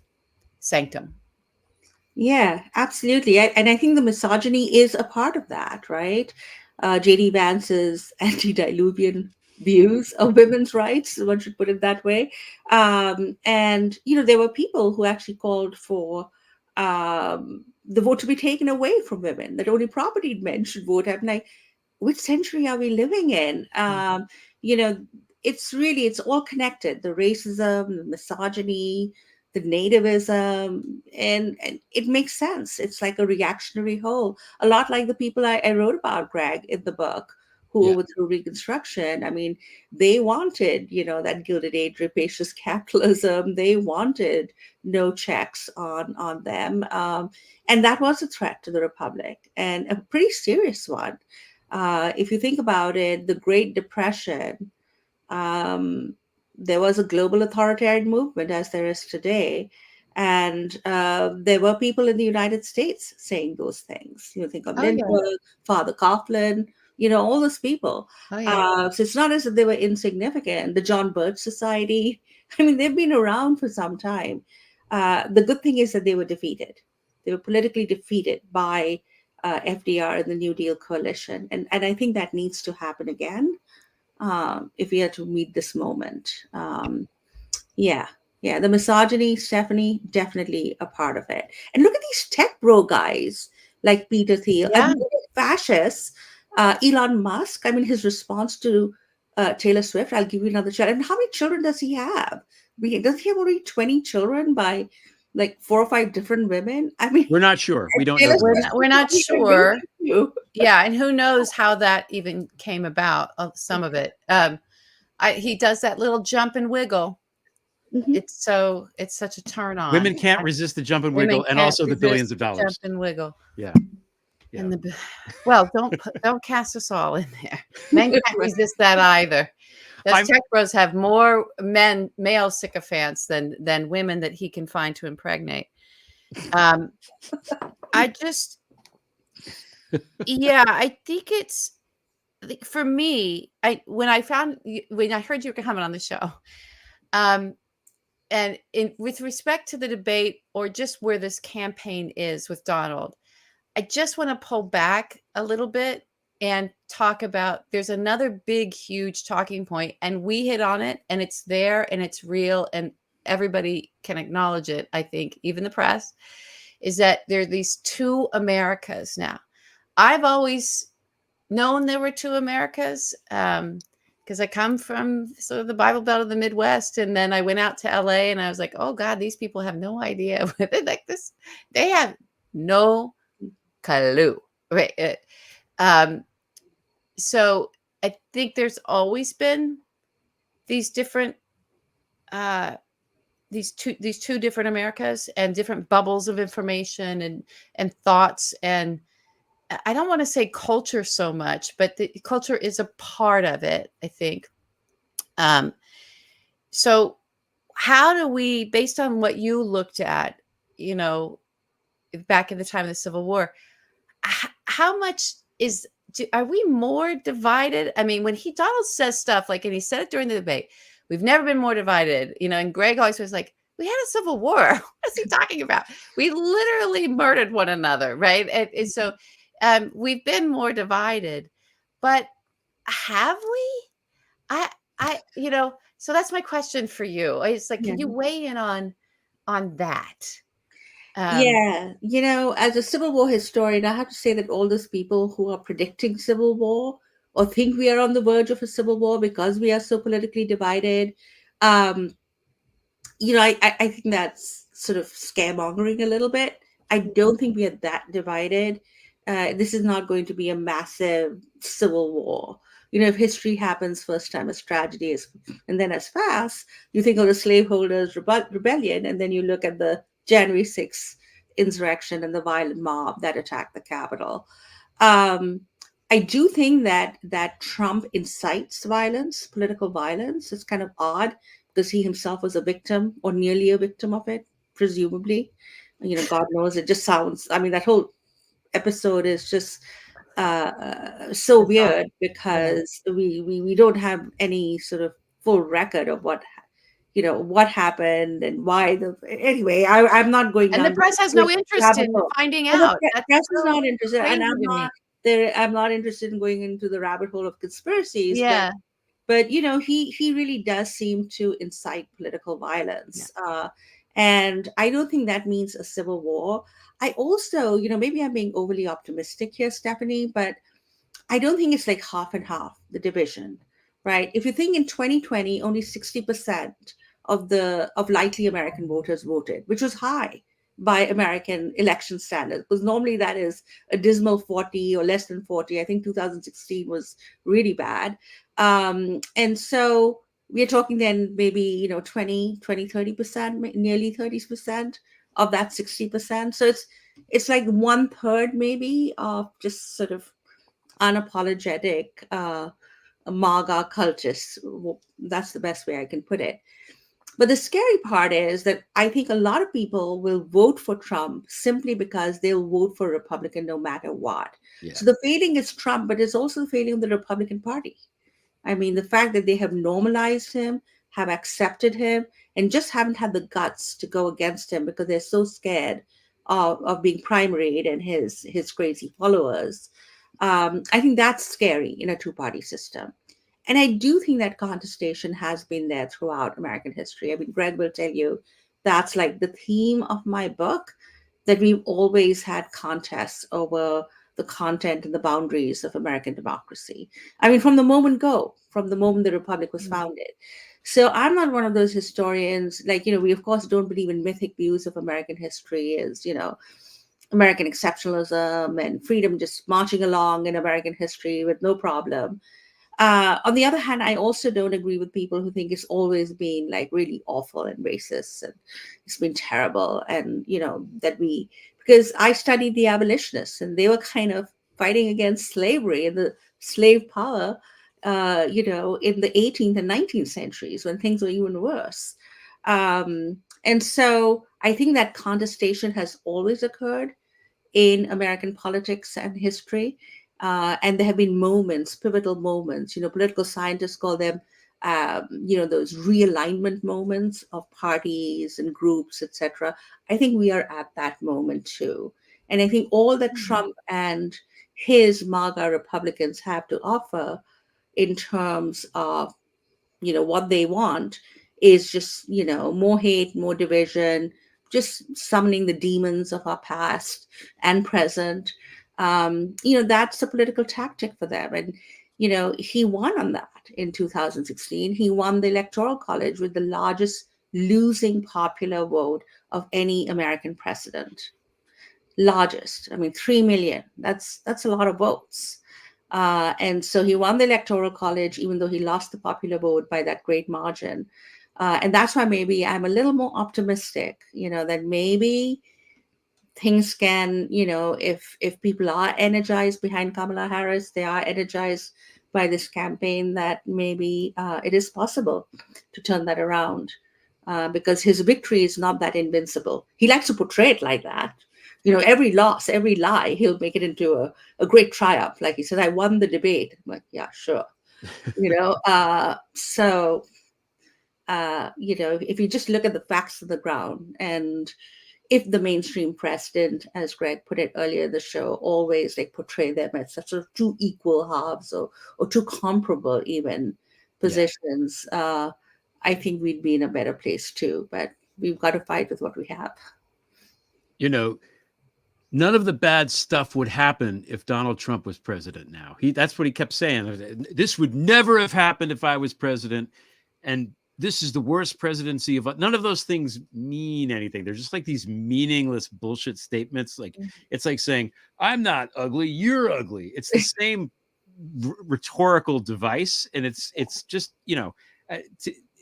sanctum. Yeah, absolutely. And I think the misogyny is a part of that, right? J.D. Vance's antediluvian views of women's rights, one should put it that way. And, there were people who actually called for the vote to be taken away from women, that only propertied men should vote. I'm like, which century are we living in? It's all connected, the racism, the misogyny, the nativism, and it makes sense. It's like a reactionary whole, a lot like the people I wrote about, Greg, in the book, who overthrew Reconstruction. I mean, they wanted, that Gilded Age rapacious capitalism. They wanted no checks on them. And that was a threat to the Republic, and a pretty serious one. If you think about it, the Great Depression, there was a global authoritarian movement as there is today. And there were people in the United States saying those things. Think of Lindbergh, Father Coughlin, all those people. So it's not as if they were insignificant. The John Birch Society, I mean, they've been around for some time. The good thing is that they were defeated. They were politically defeated by FDR and the New Deal coalition. And I think that needs to happen again. If we are to meet this moment. The misogyny, Stephanie, definitely a part of it. And look at these tech bro guys like Peter Thiel, fascists, Elon Musk. I mean, his response to Taylor Swift, I'll give you another child. And how many children does he have? Does he have already 20 children by like 4 or 5 different women? I mean, We're not sure. We don't know. Taylor We're the Swift name. we're not is probably sure. amazing too. Yeah, and who knows how that even came about, some of it. He does that little jump and wiggle. Mhm. It's such a turn on. Women can't resist the jump and Women wiggle, and can't also the resist billions of the dollars. jump and wiggle. Yeah. Yeah. And well, don't cast us all in there. Men can't resist that either. Those tech bros have more male sycophants than women that he can find to impregnate. I just, yeah, I think it's, for me, when I heard you were coming on the show, and with respect to the debate or just where this campaign is with Donald, I just want to pull back a little bit and talk about, there's another big, huge talking point, and we hit on it, and it's there and it's real and everybody can acknowledge it. I think even the press, is that there are these two Americas now. I've always known there were two Americas, because I come from sort of the Bible Belt of the Midwest, and then I went out to LA, and I was like, oh God, these people have no idea what they're like this. They have no clue, right? So I think there's always been these different, these two different Americas and different bubbles of information and thoughts, and I don't want to say culture so much, but the culture is a part of it, I think. So how do we, based on what you looked at, back in the time of the Civil War, how much are we more divided? I mean, when Donald says stuff like, and he said it during the debate, we've never been more divided, and Greg always was like, we had a civil war. What is he talking about? We literally murdered one another, right? And so we've been more divided, but have we? So that's my question for you. It's like, can you weigh in on that? Yeah, as a Civil War historian, I have to say that all those people who are predicting civil war or think we are on the verge of a civil war because we are so politically divided, I think that's sort of scaremongering a little bit. I don't think we are that divided. This is not going to be a massive civil war. If history happens first time as tragedies and then as fast, you think of the slaveholders rebellion, and then you look at the January 6th insurrection and the violent mob that attacked the Capitol. I do think that Trump incites violence, political violence. It's kind of odd because he himself was a victim or nearly a victim of it, presumably. God knows, it just sounds, I mean, that whole episode is just so weird because we don't have any sort of full record of what happened and why. Anyway, I'm not going And down the press has no interest in finding out. The press is not interested, and I'm crazy to me. not there. I'm not interested in going into the rabbit hole of conspiracies. Yeah. But he really does seem to incite political violence, and I don't think that means a civil war. I also, maybe I'm being overly optimistic here, Stephanie, but I don't think it's like half and half, the division, right? If you think in 2020, only 60% of likely American voters voted, which was high by American election standards, because normally that is a dismal 40 or less than 40. I think 2016 was really bad. And so we're talking then maybe, 20, 30%, nearly 30% of that 60%. So it's like 1/3 maybe of just sort of unapologetic MAGA cultists. That's the best way I can put it. But the scary part is that I think a lot of people will vote for Trump simply because they'll vote for a Republican no matter what. Yeah. So the failing is Trump, but it's also the failing of the Republican Party. I mean, the fact that they have normalized him, have accepted him, and just haven't had the guts to go against him because they're so scared of being primaried and his crazy followers. I think that's scary in a two-party system. And I do think that contestation has been there throughout American history. I mean, Greg will tell you that's like the theme of my book, that we've always had contests over the content and the boundaries of American democracy. I mean, from the moment the Republic was founded. So I'm not one of those historians, like, we of course don't believe in mythic views of American history as, American exceptionalism and freedom just marching along in American history with no problem. On the other hand, I also don't agree with people who think it's always been like really awful and racist and it's been terrible. And, because I studied the abolitionists and they were kind of fighting against slavery and the slave power, in the 18th and 19th centuries when things were even worse. And so I think that contestation has always occurred in American politics and history. And there have been moments, pivotal moments, political scientists call them, those realignment moments of parties and groups, etc. I think we are at that moment too. And I think all that Trump and his MAGA Republicans have to offer in terms of what they want is just more hate, more division, just summoning the demons of our past and present. That's a political tactic for them. And he won on that in 2016. He won the electoral college with the largest losing popular vote of any American president. Largest, I mean, 3 million. That's a lot of votes. And so he won the electoral college, even though he lost the popular vote by that great margin. And that's why maybe I'm a little more optimistic, that maybe things can, if people are energized behind Kamala Harris, they are energized by this campaign, that maybe it is possible to turn that around. Because his victory is not that invincible. He likes to portray it like that. Every loss, every lie, he'll make it into a great triumph. Like he said, I won the debate. I'm like, yeah, sure. If you just look at the facts of the ground, and if the mainstream press didn't, as Greg put it earlier in the show, always like portray them as such sort of two equal halves or two comparable even positions, I think we'd be in a better place too. But we've got to fight with what we have. None of the bad stuff would happen if Donald Trump was president now. That's what he kept saying. This would never have happened if I was president. And this is the worst presidency of none of those things mean anything. They're just like these meaningless bullshit statements. Like it's like saying, I'm not ugly, you're ugly. It's the same rhetorical device. And it's just,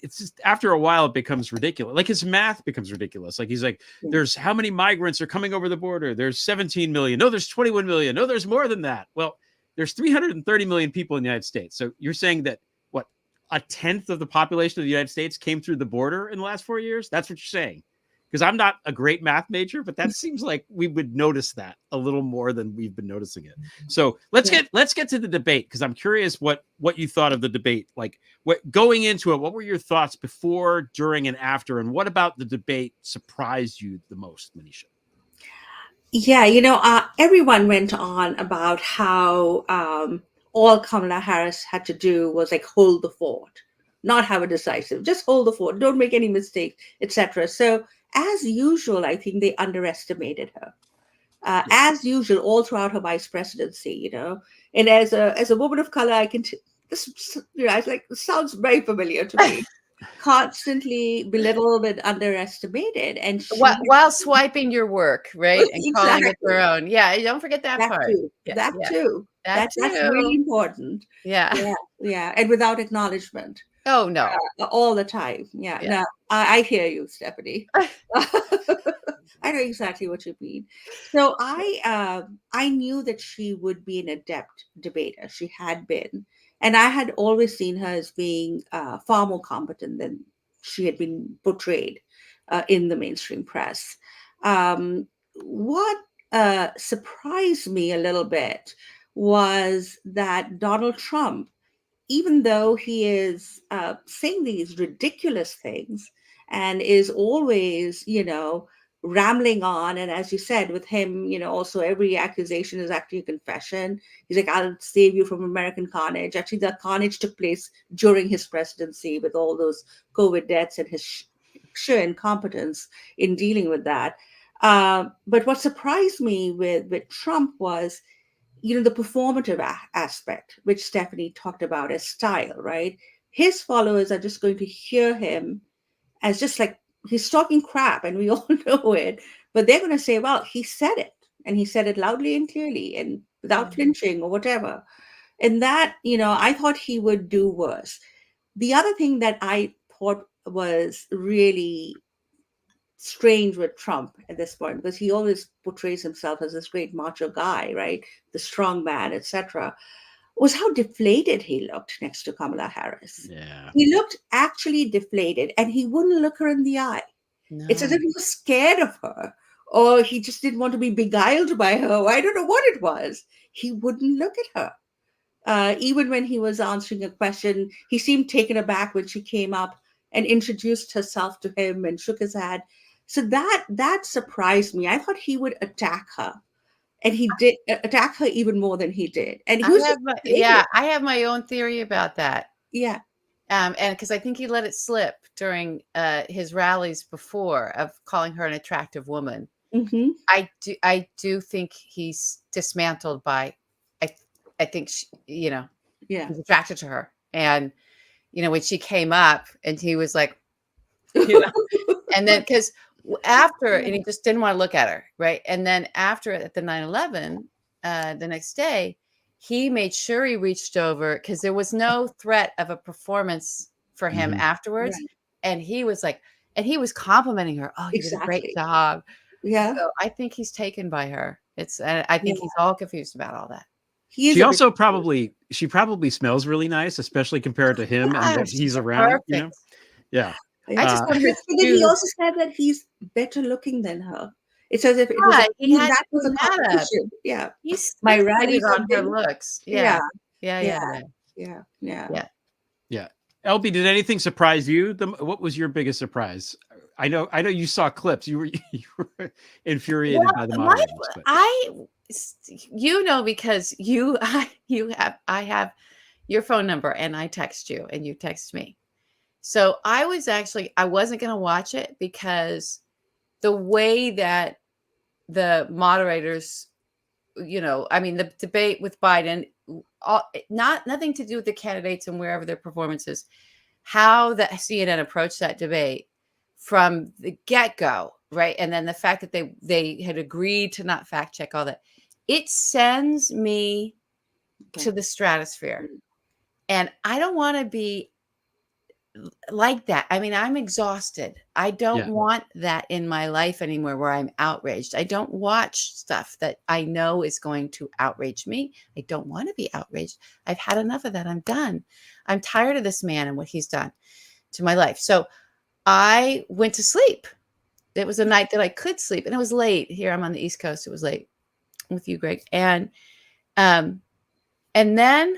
it's just after a while it becomes ridiculous. Like his math becomes ridiculous. Like he's like, there's how many migrants are coming over the border? There's 17 million. No, there's 21 million. No, there's more than that. Well, there's 330 million people in the United States. So you're saying that what, a tenth of the population of the United States came through the border in the last 4 years? That's what you're saying. Because I'm not a great math major, but that seems like we would notice that a little more than we've been noticing it. So let's get to the debate, because I'm curious what you thought of the debate. Like going into it, what were your thoughts before, during, and after? And what about the debate surprised you the most, Manisha? Yeah, everyone went on about how all Kamala Harris had to do was like hold the fort, not have a decisive, just hold the fort, don't make any mistakes, etc. So as usual, I think they underestimated her. As usual, all throughout her vice presidency, and as a woman of color, I can this, it's like it sounds very familiar to me. Constantly belittled and underestimated, and while swiping your work, right, and calling it their Exactly. own. Yeah, don't forget that part. Too. Yeah, That yeah. too. That's really important. Yeah. Yeah, and without acknowledgement. Oh no. All the time. Yeah. Yeah. No, I hear you, Stephanie. I know exactly what you mean. So I knew that she would be an adept debater. She had been, and I had always seen her as being far more competent than she had been portrayed in the mainstream press. What surprised me a little bit was that Donald Trump, even though he is saying these ridiculous things and is always, rambling on. And as you said, with him, also every accusation is actually a confession. He's like, I'll save you from American carnage. Actually, the carnage took place during his presidency with all those COVID deaths and his sheer incompetence in dealing with that. But what surprised me with Trump was, the performative aspect, which Stephanie talked about as style, right? his followers are just going to hear him as just like he's talking crap, and we all know it. But they're going to say, well, he said it, and he said it loudly and clearly and without flinching or whatever. And that, I thought he would do worse. The other thing that I thought was really strange with Trump at this point, because he always portrays himself as this great macho guy, right? The strong man, etc., was how deflated he looked next to Kamala Harris. Yeah. He looked actually deflated, and he wouldn't look her in the eye. No. It's as if he was scared of her, or he just didn't want to be beguiled by her. I don't know what it was. He wouldn't look at her. Even when he was answering a question, he seemed taken aback when she came up and introduced herself to him and shook his hand. So that surprised me. I thought he would attack her, and he did attack her even more than he did. And he was I have my own theory about that. Yeah. And because I think he let it slip during his rallies before of calling her an attractive woman. Mm-hmm. I do think he's dismantled by. I think she, Yeah. he's attracted to her, and when she came up, and he was like, and then because after, and he just didn't want to look at her, right? And then after at the 9/11, the next day, he made sure he reached over because there was no threat of a performance for him afterwards, Right. and he was like, and he was complimenting her. Oh, you did a great job. Yeah. So I think he's taken by her. I think he's all confused about all that. She probably smells really nice, especially compared to him and when he's around. Perfect. Yeah. I just want but then he also said that he's better looking than her. It's as if it was that was a competition. Yeah. He's My rallies on her looks. Yeah. Yeah. LB, did anything surprise you? What was your biggest surprise? I know you saw clips. You were infuriated by the moderators. Because I have your phone number, and I text you and you text me. So I wasn't going to watch it because the way that the moderators, the debate with Biden, nothing to do with the candidates and wherever their performances, how the CNN approached that debate from the get-go, right? And then the fact that they had agreed to not fact check all that, it sends me to the stratosphere. And I don't want to be like that. I mean, I'm exhausted. I don't want that in my life anymore where I'm outraged. I don't watch stuff that I know is going to outrage me. I don't want to be outraged. I've had enough of that. I'm done. I'm tired of this man and what he's done to my life. So I went to sleep. It was a night that I could sleep, and it was late. Here I'm on the East Coast. It was late with you, Greg. And then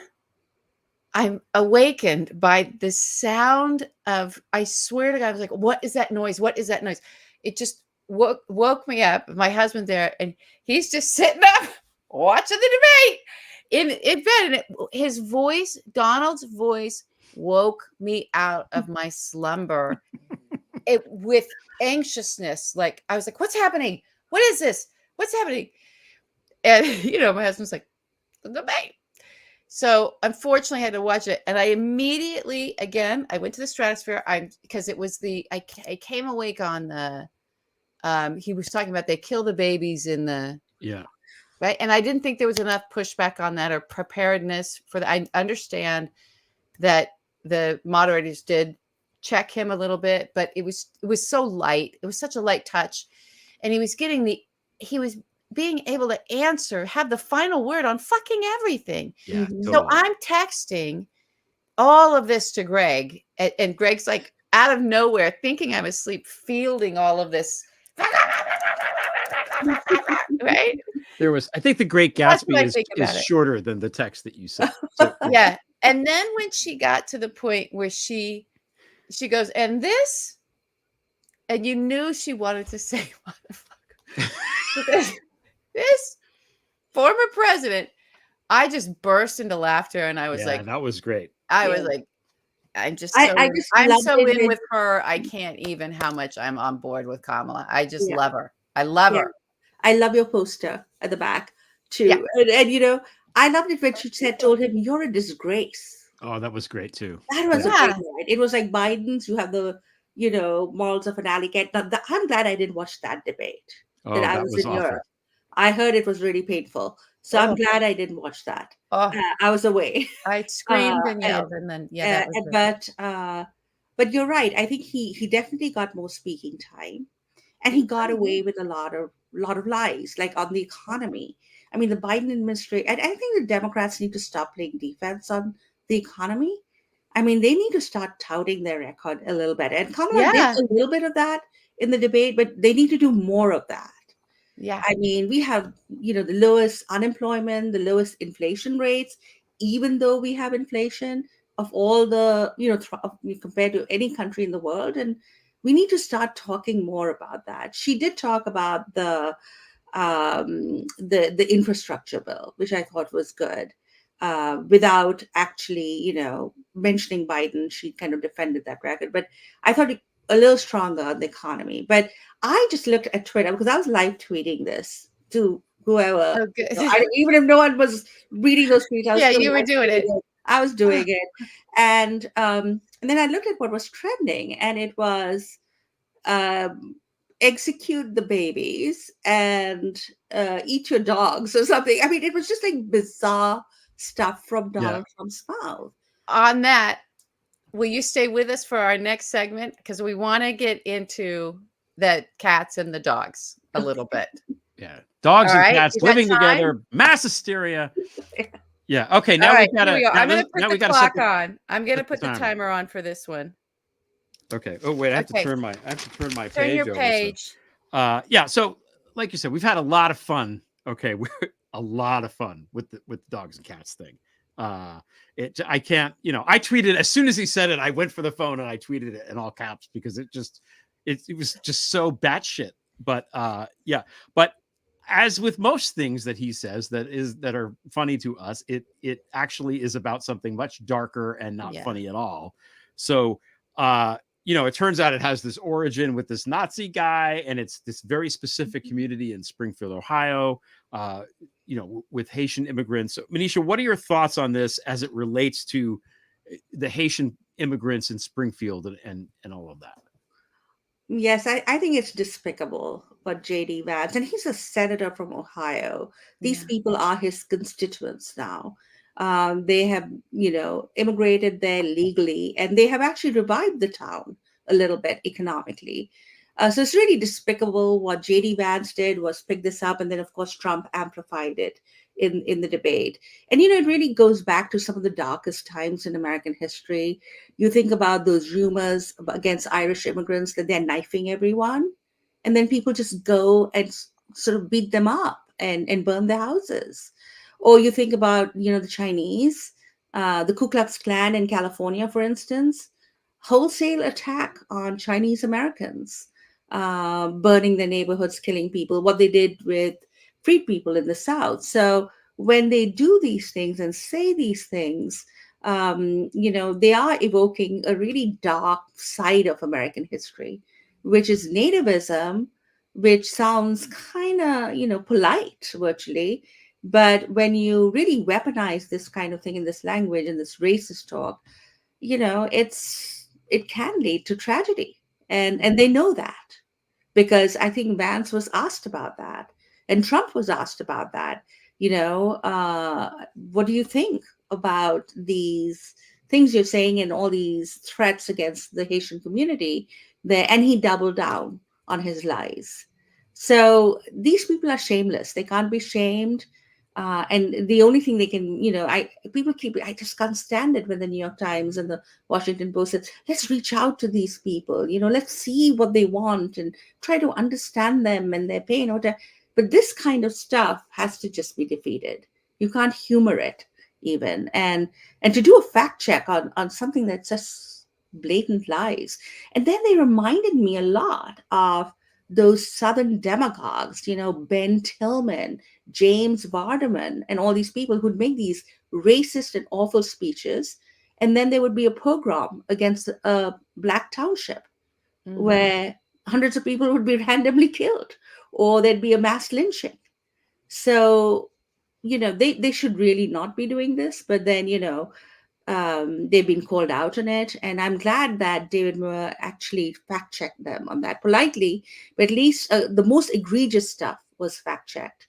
I'm awakened by the sound of, I swear to God, I was like, what is that noise? What is that noise? It just woke me up. My husband there, and he's just sitting up watching the debate in bed. And his voice, Donald's voice, woke me out of my slumber with anxiousness. Like, I was like, what's happening? What is this? What's happening? And, my husband's like, the debate. So unfortunately I had to watch it. And I immediately, again, I went to the stratosphere. Because it was I came awake on the, he was talking about they kill the babies in the, right. And I didn't think there was enough pushback on that or preparedness for that. I understand that the moderators did check him a little bit, but it was so light. It was such a light touch. And he was being able to have the final word on fucking everything. Yeah. So I'm texting all of this to Greg, and Greg's like out of nowhere, thinking I'm asleep, fielding all of this. Right? I think The Great Gatsby is shorter than the text that you sent. So, yeah. And then when she got to the point where she goes, and this, and you knew she wanted to say, motherfucker. This former president, I just burst into laughter, and I was like, that was great. I was like, I'm so in with her. I can't even how much I'm on board with Kamala. I just love her. I love her. I love your poster at the back too. And I loved it when she told him, you're a disgrace. Oh, that was great too. That was Yeah. a great Yeah. ride. It was like Biden's. You have the, morals of an alley cat. Now, I'm glad I didn't watch that debate. That Oh, I that was was in awful. Europe. I heard it was really painful. So I'm Oh, glad I didn't watch that. oh, I was away. I Uh, screamed and and, yelled, and then yeah, uh, that was and- it. but you're right. I think he definitely got more speaking time, and he got away with a lot of lies, like on the economy. I mean, the Biden administration, and I think the Democrats need to stop playing defense on the economy. I mean, they need to start touting their record a little bit. And Kamala did Yeah, a little bit of that in the debate, but they need to do more of that. yeah, I mean, we have, the lowest unemployment, the lowest inflation rates, even though we have inflation of all the, compared to any country in the world. And we need to start talking more about that. She did talk about the infrastructure bill, which I thought was good. Without actually, mentioning Biden, she kind of defended that record. But I thought a little stronger on the economy. But I just looked at Twitter because I was live tweeting this to whoever. oh, good. Even if no one was reading those tweets, I was Yeah, still you were live doing tweeting it. it. I was doing it, and then I looked at what was trending, and it was um, execute the babies and eat your dogs or something. I mean, it was just like bizarre stuff from Yeah. Donald Trump's mouth. On that, will you stay with us for our next segment? Because we want to get into the cats and the dogs a little bit. Yeah. Dogs All and right, cats you got living time? together, mass hysteria. Yeah. Okay. All Now right, we've got here we to go. I'm going to put now the we got to set clock on. I'm going to set the put the timer. timer on for this one. Okay. Oh wait, I have to Okay. turn my Turn page your over. page. So, yeah. So, like you said, we've had a lot of fun. Okay, a lot of fun with the dogs and cats thing. I can't. I tweeted as soon as he said it. I went for the phone and I tweeted it in all caps because it was just so batshit. But yeah. But as with most things that he says that are funny to us, it actually is about something much darker and not Yeah. funny at all. So it turns out it has this origin with this Nazi guy, and it's this very specific community in Springfield, Ohio, with Haitian immigrants. So, Manisha, what are your thoughts on this as it relates to the Haitian immigrants in Springfield and all of that? Yes, I think it's despicable what JD Vance, and he's a senator from Ohio. These Yeah. people are his constituents now. They have, immigrated there legally, and they have actually revived the town a little bit economically. So it's really despicable. What JD Vance did was pick this up, and then of course Trump amplified it in the debate. And it really goes back to some of the darkest times in American history. You think about those rumors against Irish immigrants that they're knifing everyone, and then people just go and sort of beat them up and burn their houses. Or you think about, the Chinese, the Ku Klux Klan in California, for instance, wholesale attack on Chinese Americans, burning their neighborhoods, killing people, what they did with freed people in the South. So when they do these things and say these things, they are evoking a really dark side of American history, which is nativism, which sounds kind of, polite virtually. But when you really weaponize this kind of thing in this language and this racist talk, it can lead to tragedy. And they know that because I think Vance was asked about that and Trump was asked about that. What do you think about these things you're saying and all these threats against the Haitian community there? And he doubled down on his lies. So these people are shameless. They can't be shamed. And the only thing they can, I just can't stand it when the New York Times and the Washington Post says, let's reach out to these people, let's see what they want and try to understand them and their pain. But this kind of stuff has to just be defeated. You can't humor it even. And to do a fact check on something that's just blatant lies. And then they reminded me a lot of those Southern demagogues, Ben Tillman, James Vardaman, and all these people who'd make these racist and awful speeches. And then there would be a pogrom against a black township where hundreds of people would be randomly killed, or there'd be a mass lynching. So, they should really not be doing this. But then, They've been called out on it, and I'm glad that David Moore actually fact checked them on that politely. But at least the most egregious stuff was fact checked,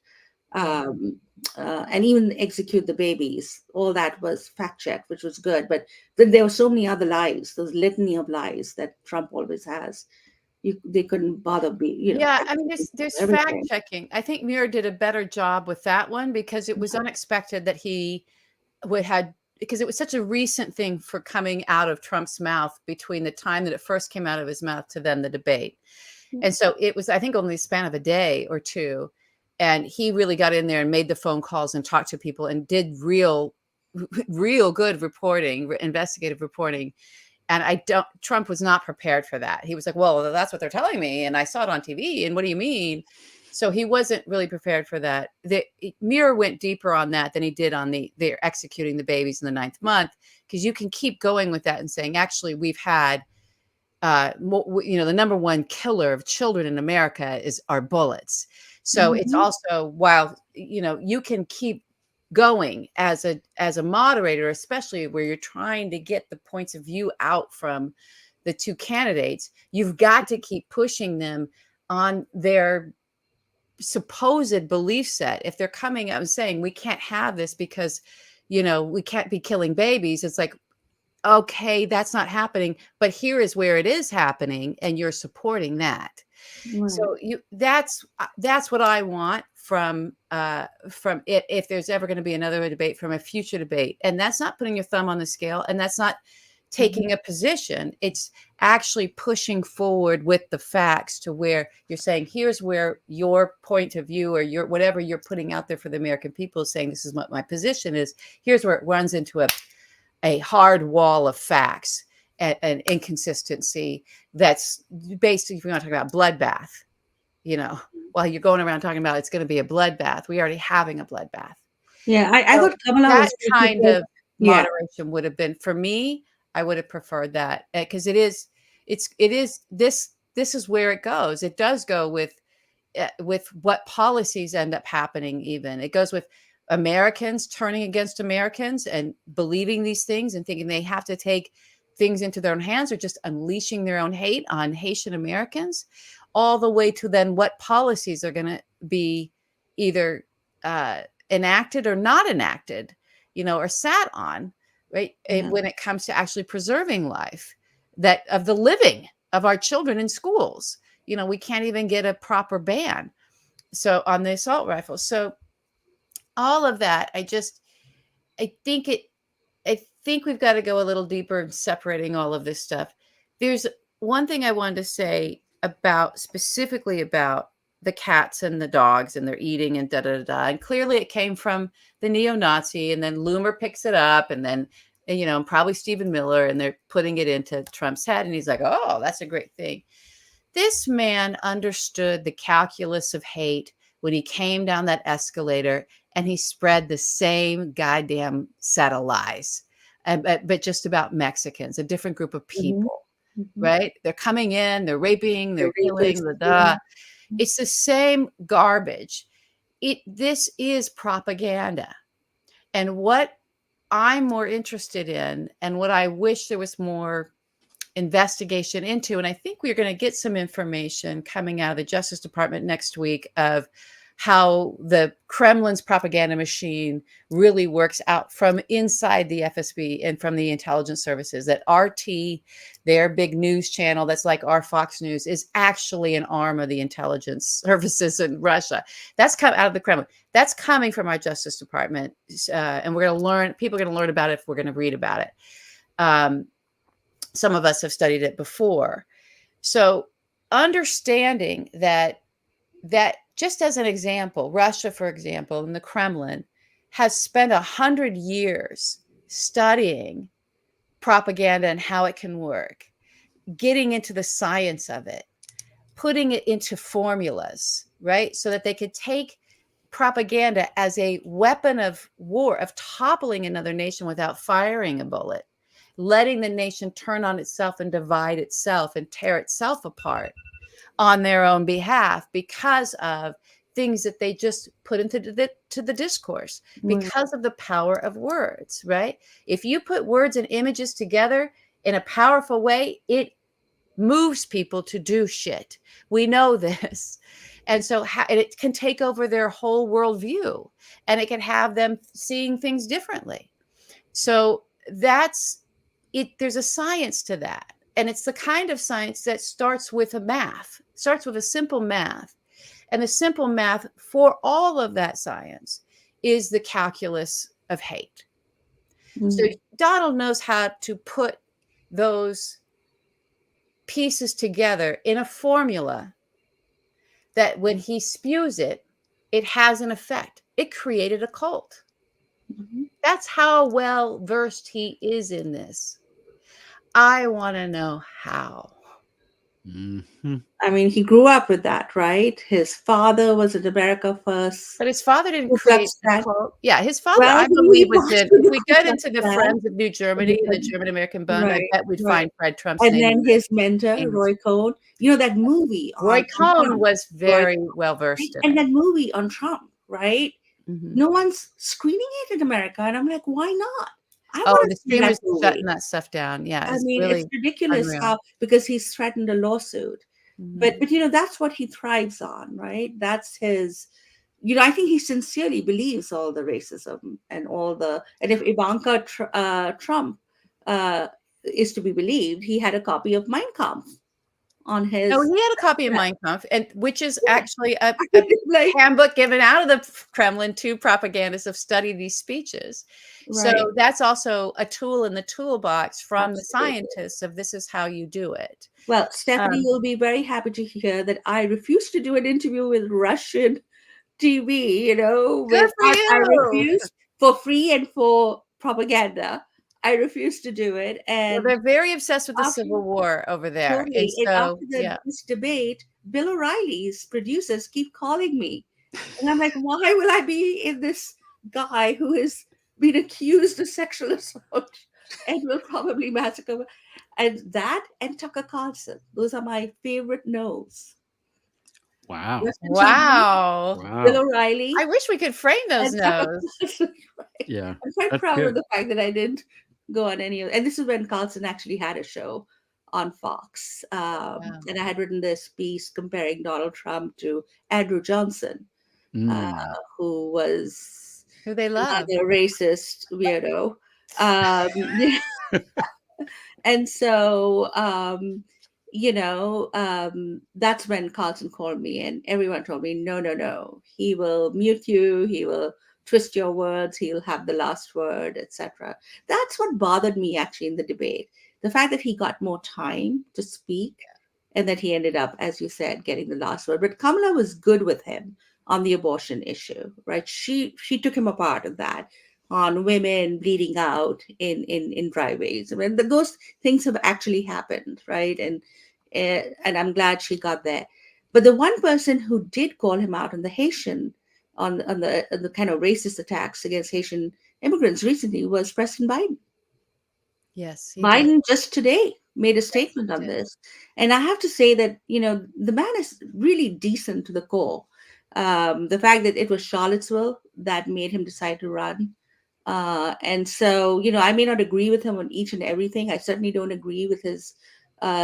um, and even execute the babies. All that was fact checked, which was good. But then there were so many other lies, those litany of lies that Trump always has. They couldn't bother be, Yeah, fact I mean, checking there's fact everything. checking. I think Muir did a better job with that one because it was unexpected that he would had because it was such a recent thing for coming out of Trump's mouth between the time that it first came out of his mouth to then the debate. And so it was, I think, only the span of a day or two. And he really got in there and made the phone calls and talked to people and did real good reporting, investigative reporting. And Trump was not prepared for that. He was like, well, that's what they're telling me. And I saw it on TV. And what do you mean? So he wasn't really prepared for that. Muir went deeper on that than he did on they're executing the babies in the 9th month, because you can keep going with that and saying, actually, we've had, the number one killer of children in America are bullets. So it's also, while, you can keep going as a moderator, especially where you're trying to get the points of view out from the two candidates, you've got to keep pushing them on their supposed belief set. If they're coming out and saying we can't have this because we can't be killing babies, it's like, okay, that's not happening, but here is where it is happening, and you're supporting that. Right. So that's what I want from it, if there's ever going to be another debate, from a future debate. And that's not putting your thumb on the scale, and that's not taking a position. It's actually pushing forward with the facts to where you're saying, here's where your point of view or your whatever you're putting out there for the American people is saying, this is what my position is. Here's where it runs into a hard wall of facts and inconsistency. That's basically, if we want to talk about bloodbath, while you're going around talking about it's going to be a bloodbath, we're already having a bloodbath. Yeah, I So thought Kamala that was kind of yeah. moderation would have been, for me, I would have preferred that, because it is this is where it goes. It does go with what policies end up happening. Even it goes with Americans turning against Americans and believing these things and thinking they have to take things into their own hands, or just unleashing their own hate on Haitian Americans, all the way to then what policies are going to be either enacted or not enacted, or sat on, right? When it comes to actually preserving life, that of the living of our children in schools, we can't even get a proper ban. So on the assault rifles. So all of that, I think we've got to go a little deeper in separating all of this stuff. There's one thing I wanted to say specifically about the cats and the dogs and their eating and and clearly it came from the neo-Nazi, and then Loomer picks it up, and then probably Stephen Miller, and they're putting it into Trump's head, and he's like, oh, that's a great thing. This man understood the calculus of hate when he came down that escalator, and he spread the same goddamn set of lies, but just about Mexicans, a different group of people, right? They're coming in, they're raping, they're killing, it's the same garbage. This is propaganda. And what I'm more interested in, and what I wish there was more investigation into, and I think we're going to get some information coming out of the Justice Department next week of how the Kremlin's propaganda machine really works out from inside the FSB and from the intelligence services. That RT, their big news channel that's like our Fox News, is actually an arm of the intelligence services in Russia. That's come out of the Kremlin. That's coming from our Justice Department. And we're going to learn, people are going to learn about it if we're going to read about it. Some of us have studied it before. So understanding that just as an example, Russia, for example, and the Kremlin has spent 100 years studying propaganda and how it can work, getting into the science of it, putting it into formulas, right? So that they could take propaganda as a weapon of war, of toppling another nation without firing a bullet, letting the nation turn on itself and divide itself and tear itself apart on their own behalf, because of things that they just put into the discourse because of the power of words, right? If you put words and images together in a powerful way, it moves people to do shit. We know this. And so and it can take over their whole worldview, and it can have them seeing things differently. So that's it. There's a science to that. And it's the kind of science that starts with a simple math. And the simple math for all of that science is the calculus of hate. So Donald knows how to put those pieces together in a formula that when he spews it, it has an effect. It created a cult. That's how well versed he is in this. I want to know how. I mean, he grew up with that, right? His father was at America First. But his father didn't create the cult. Yeah, his father, Well, I believe, was in. If we get get into the Friends of New Germany and the German-American Bund, I bet we'd find Fred Trump's and name. then his mentor, Roy Cohn. You know that movie. Roy Cohn was very well versed in and it. that movie on Trump, right? No one's screening it in America, and I'm like, why not? The streamers shutting that stuff down. Yeah, I mean, really it's ridiculous unreal. because he's threatened a lawsuit. But you know, that's what he thrives on, right? That's his, you know, I think he sincerely believes all the racism and and if Ivanka Trump is to be believed, he had a copy of Mein Kampf on his. No, he had a copy of Mein Kampf, and which is actually a like, handbook given out of the Kremlin to propagandists of study these speeches. Right. So that's also a tool in the toolbox from the scientists of this is how you do it. Well, Stephanie, you'll be very happy to hear that I refused to do an interview with Russian TV, you know, Good for you. I refused for free and for propaganda. I refused to do it. And they're very obsessed with the Civil War over there. Totally. And so, after this debate, Bill O'Reilly's producers keep calling me. And I'm like, why will I be in this guy who has been accused of sexual assault and will probably massacre? And that and Tucker Carlson. Those are my favorite no's. Wow. Wow. Bill O'Reilly. I wish we could frame those no's. Yeah. I'm quite proud of the fact that I didn't go on any of, and this is when Carlson actually had a show on Fox. And I had written this piece comparing Donald Trump to Andrew Johnson, who they love, another racist weirdo. And so, that's when Carlson called me, and everyone told me, no, he will mute you, he will twist your words, he'll have the last word, etc. That's what bothered me actually in the debate. The fact that he got more time to speak and that he ended up, as you said, getting the last word. But Kamala was good with him on the abortion issue, right? She took him apart of that, on women bleeding out in driveways. I mean, those things have actually happened, right? And I'm glad she got there. But the one person who did call him out on the Haitian, on the kind of racist attacks against Haitian immigrants recently was President Biden. Yes, Biden just today made a statement on this. And I have to say that, the man is really decent to the core. The fact that it was Charlottesville that made him decide to run. And so, I may not agree with him on each and everything. I certainly don't agree with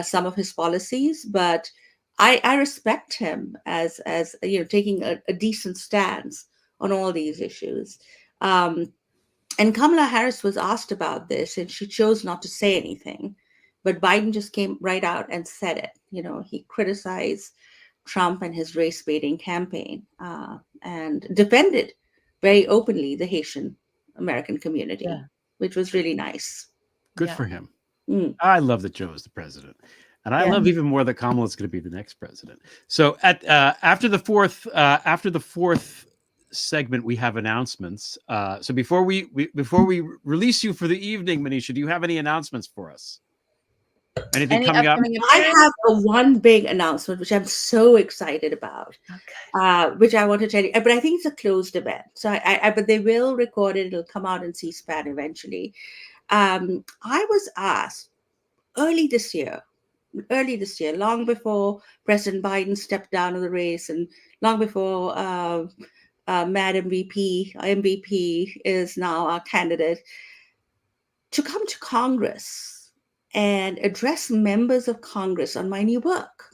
some of his policies, but I respect him as taking a decent stance on all these issues. And Kamala Harris was asked about this, and she chose not to say anything. But Biden just came right out and said it. He criticized Trump and his race baiting campaign and defended very openly the Haitian American community, which was really nice. Good for him. I love that Joe is the president. And I love even more that Kamala is going to be the next president. So after the fourth segment, we have announcements. So before we release you for the evening, Manisha, do you have any announcements for us? Anything coming up? I have one big announcement, which I'm so excited about, which I want to tell you. But I think it's a closed event. So but they will record it. It'll come out in C-SPAN eventually. I was asked early this year early this year, long before President Biden stepped down of the race, and long before Mad MVP is now our candidate, to come to Congress and address members of Congress on my new book.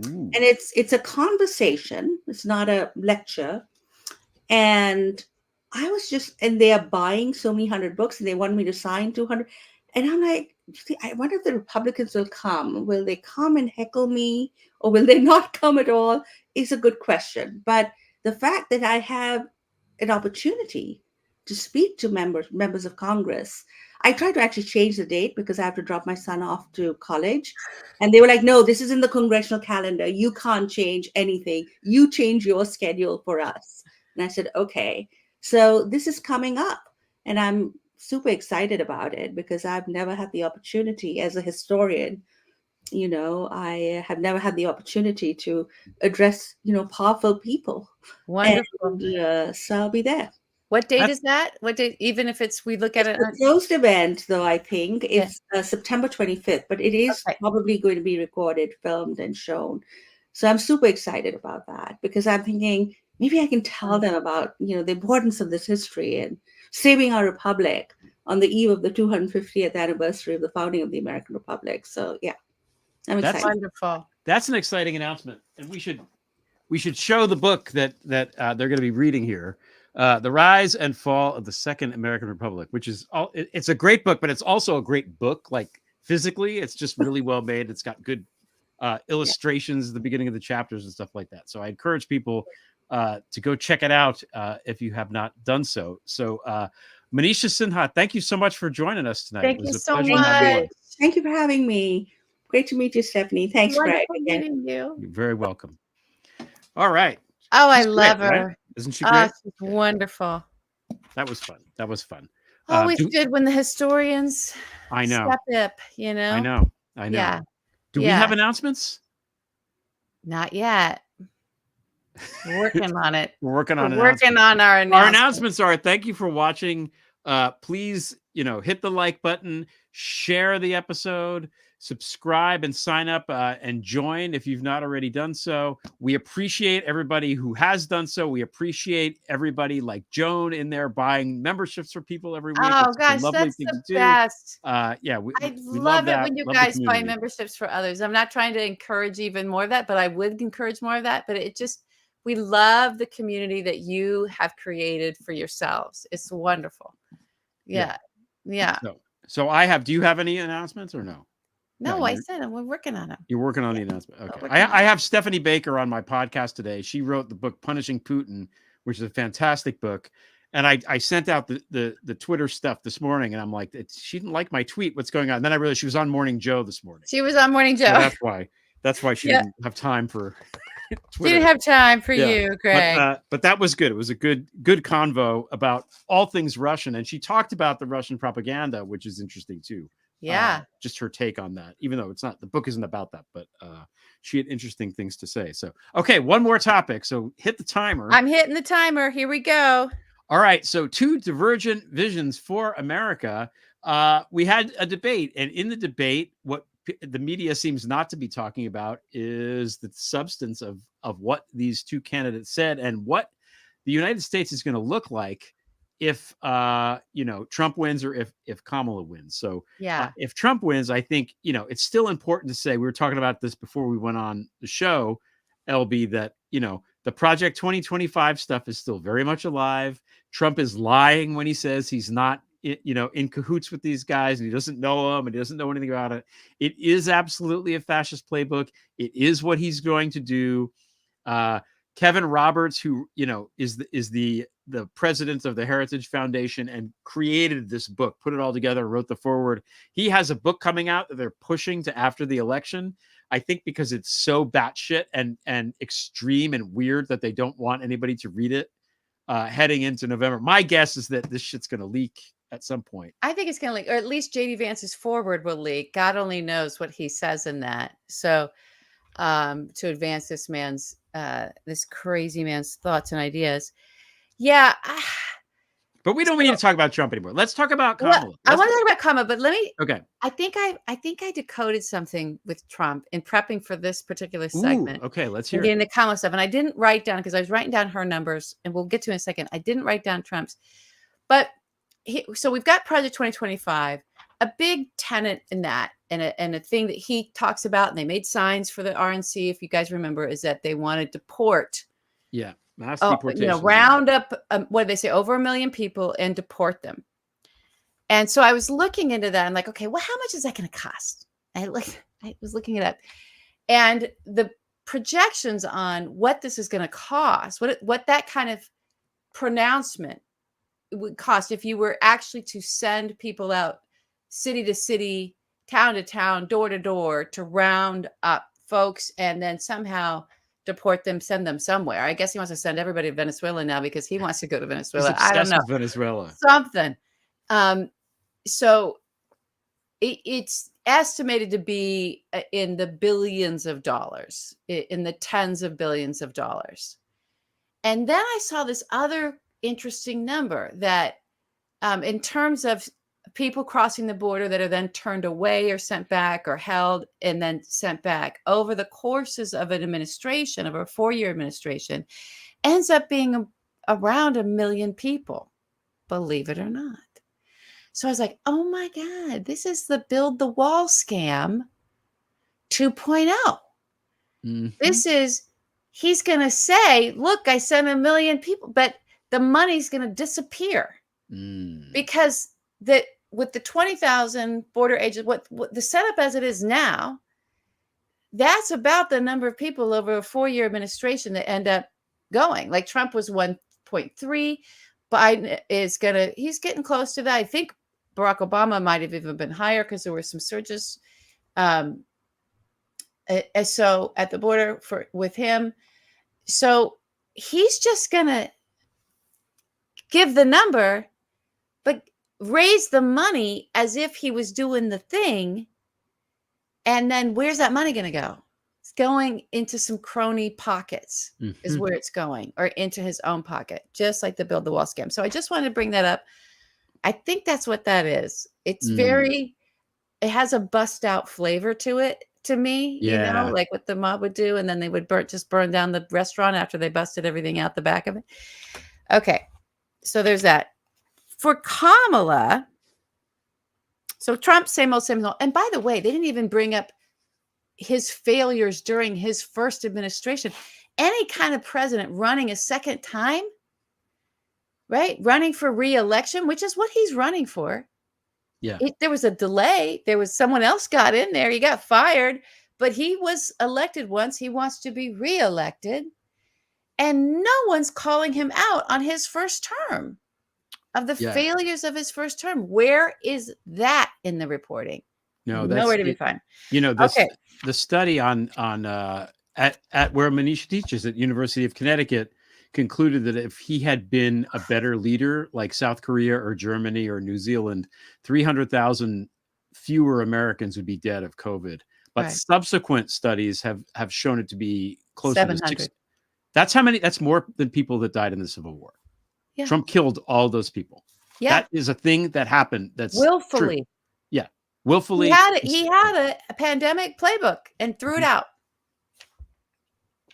Ooh. And it's a conversation. It's not a lecture. And I was just, and they are buying so many hundred books, and they want me to sign 200. And I'm like, I wonder if the Republicans will come. Will they come and heckle me, or will they not come at all? Is a good question. But the fact that I have an opportunity to speak to members of Congress, I tried to actually change the date because I have to drop my son off to college. And they were like, no, this is in the congressional calendar. You can't change anything. You change your schedule for us. And I said, okay. So this is coming up, and I'm super excited about it because I've never had the opportunity as a historian. I have never had the opportunity to address, powerful people. Wonderful. And so I'll be there. What date is that? What date? Even if we look at it. It's a closed event, though, I think. It's September 25th, but it is probably going to be recorded, filmed, and shown. So I'm super excited about that because I'm thinking maybe I can tell them about, the importance of this history and saving our republic on the eve of the 250th anniversary of the founding of the American Republic. So yeah, I'm excited. That's wonderful. That's an exciting announcement, and we should show the book that they're going to be reading here. The Rise and Fall of the Second American Republic, which is it's a great book, but it's also a great book. Like physically, it's just really well made. It's got good illustrations at the beginning of the chapters and stuff like that. So I encourage people to go check it out if you have not done so. So Manisha Sinha, thank you so much for joining us tonight. Thank you so much. Thank you for having me. Great to meet you, Stephanie. Thanks, Greg. Meeting you. You're very welcome. All right. Oh, I love her. Right? Isn't she great? She's wonderful. That was fun. Always good when the historians step up, I know. Yeah. Do we have announcements? Not yet. We're working on it. We're working on our announcements. Our announcements are thank you for watching. Please, hit the like button, share the episode, subscribe and sign up and join if you've not already done so. We appreciate everybody who has done so. We appreciate everybody like Joan in there buying memberships for people every week. Oh gosh, that's the best. I love it when you guys buy memberships for others. I'm not trying to encourage even more of that, but I would encourage more of that. But we love the community that you have created for yourselves. It's wonderful. Yeah. So do you have any announcements or no? No, I said we're working on it. You're working on the announcement. Okay. I have Stephanie Baker on my podcast today. She wrote the book Punishing Putin, which is a fantastic book. And I sent out the Twitter stuff this morning, and I'm like, she didn't like my tweet. What's going on? And then I realized she was on Morning Joe this morning. She was on Morning Joe. So that's why she didn't have time for Twitter. She didn't have time for you, Greg. But that was good. It was a good convo about all things Russian. And she talked about the Russian propaganda, which is interesting too. Yeah. Just her take on that, even though the book isn't about that, but she had interesting things to say. So, okay, one more topic. So hit the timer. I'm hitting the timer. Here we go. All right. So 2 divergent visions for America. We had a debate, and in the debate, what the media seems not to be talking about is the substance of what these 2 candidates said and what the United States is going to look like if Trump wins or if Kamala wins. So if Trump wins, I think it's still important to say, we were talking about this before we went on the show, LB, that the Project 2025 stuff is still very much alive. Trump is lying when he says he's not in cahoots with these guys and he doesn't know them and he doesn't know anything about it. It is absolutely a fascist playbook. It is what he's going to do. Kevin Roberts, who is the president of the Heritage Foundation and created this book, put it all together, wrote the foreword. He has a book coming out that they're pushing to after the election. I think because it's so batshit and extreme and weird that they don't want anybody to read it heading into November. My guess is that this shit's going to leak at some point. I think it's going to leak, or at least JD Vance's foreword will leak. God only knows what he says in that. So to advance this crazy man's thoughts and ideas. Yeah. But we don't need to talk about Trump anymore. Let's talk about Well, Kamala. I want to talk about Kamala, but let me. Okay. I think I decoded something with Trump in prepping for this particular Ooh, segment. okay, let's And hear getting it. the Kamala stuff, and I didn't write down because I was writing down her numbers, and we'll get to in a second. I didn't write down Trump's, but so we've got Project 2025. A big tenet in that, and a thing that he talks about, and they made signs for the RNC, if you guys remember, is that they want to deport. Yeah, mass deportation. Round up, what do they say, over 1 million people and deport them. And so I was looking into that. I'm like, okay, well, how much is that going to cost? I was looking it up, and the projections on what this is going to cost, what that kind of pronouncement would cost if you were actually to send people out city to city, town to town, door to door to round up folks and then somehow deport them, send them somewhere. I guess he wants to send everybody to Venezuela now because he wants to go to Venezuela. He's I don't obsessed know. with Venezuela. Something. So it's estimated to be in the billions of dollars, in the tens of billions of dollars. And then I saw this other interesting number that in terms of people crossing the border that are then turned away or sent back or held and then sent back over the courses of an administration, of a 4-year administration, ends up being around 1 million people, believe it or not. So I was like, oh my God, this is the build the wall scam 2.0. Mm-hmm. This is, he's going to say, look, I sent 1 million people, but the money's going to disappear because with the 20,000 border agents, what the setup as it is now, that's about the number of people over a 4-year administration that end up going. Like Trump was 1.3. Biden he's getting close to that. I think Barack Obama might have even been higher because there were some surges. So at the border with him. So he's just going to give the number, but raise the money as if he was doing the thing. And then where's that money going to go? It's going into some crony pockets is where it's going, or into his own pocket, just like the build the wall scam. So I just wanted to bring that up. I think that's what that is. It's it has a bust out flavor to it to me, like what the mob would do. And then they would burn down the restaurant after they busted everything out the back of it. Okay. So there's that. For Kamala, so Trump, same old. And by the way, they didn't even bring up his failures during his first administration. Any kind of president running a second time, right? Running for re-election, which is what he's running for. Yeah. There was a delay. There was someone else got in there. He got fired, but he was elected once. He wants to be re-elected. And no one's calling him out on his first term of the failures of his first term. Where is that in the reporting? No, that's nowhere to be found. The study on at where Manisha teaches at University of Connecticut concluded that if he had been a better leader like South Korea or Germany or New Zealand, 300,000 fewer Americans would be dead of COVID. But subsequent studies have shown it to be closer to 600. That's how many. That's more than people that died in the Civil War. Yeah. Trump killed all those people. Yeah. That is a thing that happened. That's willfully. True. Yeah. Willfully. He had a pandemic playbook and threw it out.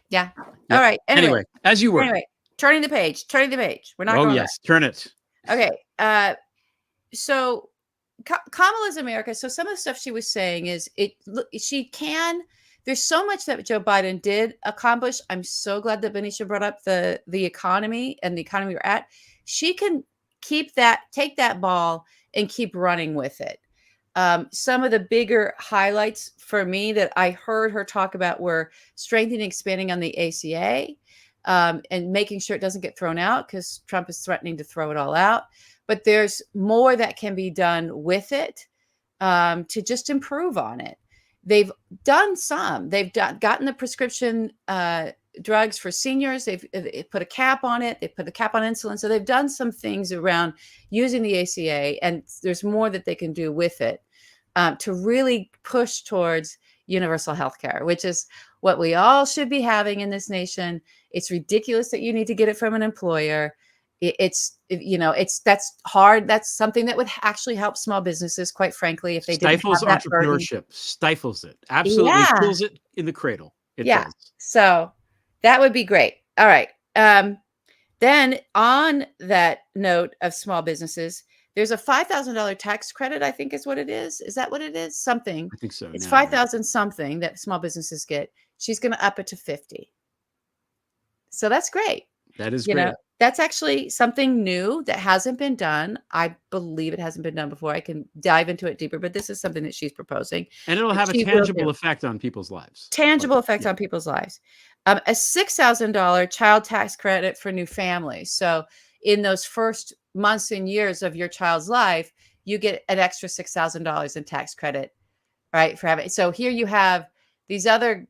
Yeah. Yep. All right. Anyway, as you were. Anyway, turning the page. We're not going back. Turn it. Okay. So Kamala's America. So some of the stuff she was saying is there's so much that Joe Biden did accomplish. I'm so glad that Manisha brought up the economy and the economy we're at. She can take that ball and keep running with it. Some of the bigger highlights for me that I heard her talk about were strengthening and expanding on the ACA and making sure it doesn't get thrown out because Trump is threatening to throw it all out. But there's more that can be done with it to just improve on it. They've done some. They've gotten the prescription drugs for seniors. They've put a cap on it. They put a cap on insulin. So they've done some things around using the ACA, and there's more that they can do with it to really push towards universal health care, which is what we all should be having in this nation. It's ridiculous that you need to get it from an employer. that's hard. That's something that would actually help small businesses, quite frankly, if they didn't Stifles have that burden. entrepreneurship, stifles it. Absolutely Yeah. kills it in the cradle. It Yeah. does. So that would be great. All right. Then on that note of small businesses, there's a $5,000 tax credit, I think is what it is. Is that what it is? Something. I think so. It's now, 5,000 something that small businesses get. She's going to up it to 50. So that's great. That is great. That's actually something new that hasn't been done. I believe it hasn't been done before. I can dive into it deeper, but this is something that she's proposing. And it'll have a tangible effect on people's lives. Tangible effect on people's lives. A $6,000 child tax credit for new families. So in those first months and years of your child's life, you get an extra $6,000 in tax credit, right? For having. So here you have these other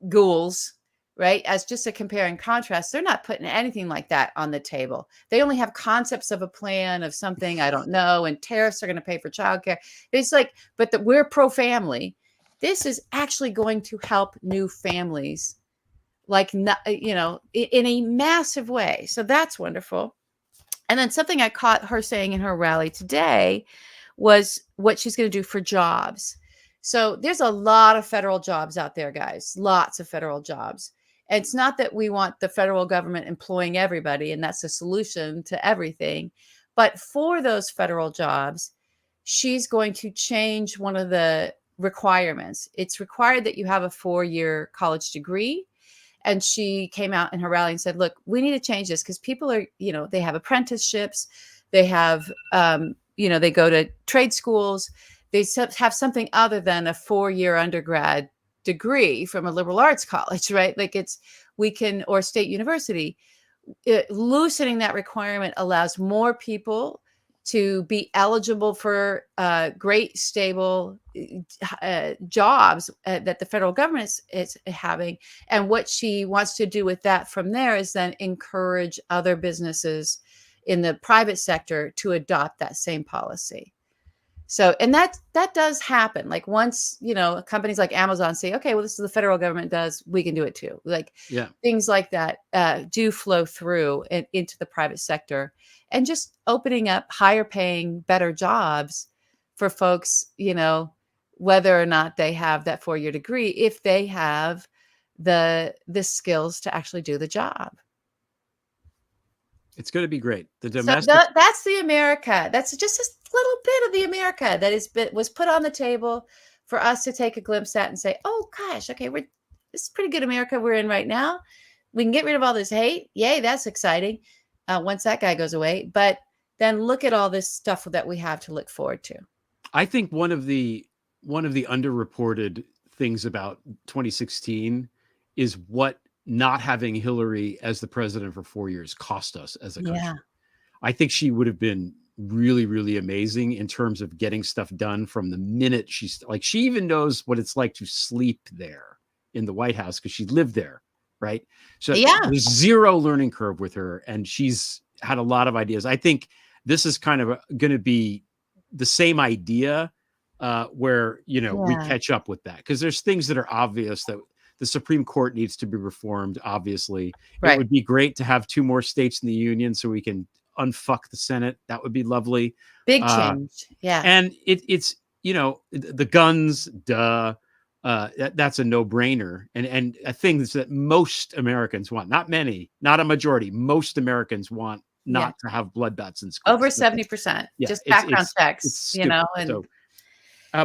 ghouls, right? As just a compare and contrast, they're not putting anything like that on the table. They only have concepts of a plan of something, I don't know, and tariffs are going to pay for childcare. It's like, but we're pro-family. This is actually going to help new families, like, in a massive way. So that's wonderful. And then something I caught her saying in her rally today was what she's going to do for jobs. So there's a lot of federal jobs out there, guys, lots of federal jobs. And it's not that we want the federal government employing everybody, and that's the solution to everything. But for those federal jobs, she's going to change one of the requirements. It's required that you have a 4-year college degree. And she came out in her rally and said, look, we need to change this because people are, they have apprenticeships. They have, they go to trade schools. They have something other than a 4-year undergrad degree from a liberal arts college, right? Like or state university. Loosening that requirement allows more people to be eligible for great, stable jobs that the federal government is having. And what she wants to do with that from there is then encourage other businesses in the private sector to adopt that same policy. So, and that does happen. Like once, companies like Amazon say, okay, well, this is the federal government does, we can do it too. Like things like that do flow through into the private sector, and just opening up higher paying, better jobs for folks, whether or not they have that 4-year degree, if they have the skills to actually do the job. It's going to be great. The domestic. So that's the America. That's just a little bit of the America that was put on the table for us to take a glimpse at and say, oh gosh, okay, this is pretty good America we're in right now. We can get rid of all this hate. Yay, that's exciting. Once that guy goes away. But then look at all this stuff that we have to look forward to. I think one of the underreported things about 2016 is what not having Hillary as the president for 4 years cost us as a country. Yeah. I think she would have been really, really amazing in terms of getting stuff done from the minute she even knows what it's like to sleep there in the White House because she lived there, right? So there's zero learning curve with her, and she's had a lot of ideas. I think this is kind of going to be the same idea where, we catch up with that, because there's things that are obvious that the Supreme Court needs to be reformed, obviously. Right. It would be great to have 2 more states in the union so we can unfuck the Senate. That would be lovely. Big change. Yeah. And it's, the guns, that's a no-brainer. And a thing that most Americans want, not many, not a majority, most Americans want not to have bloodbaths in schools. Over 70%. Just background checks, and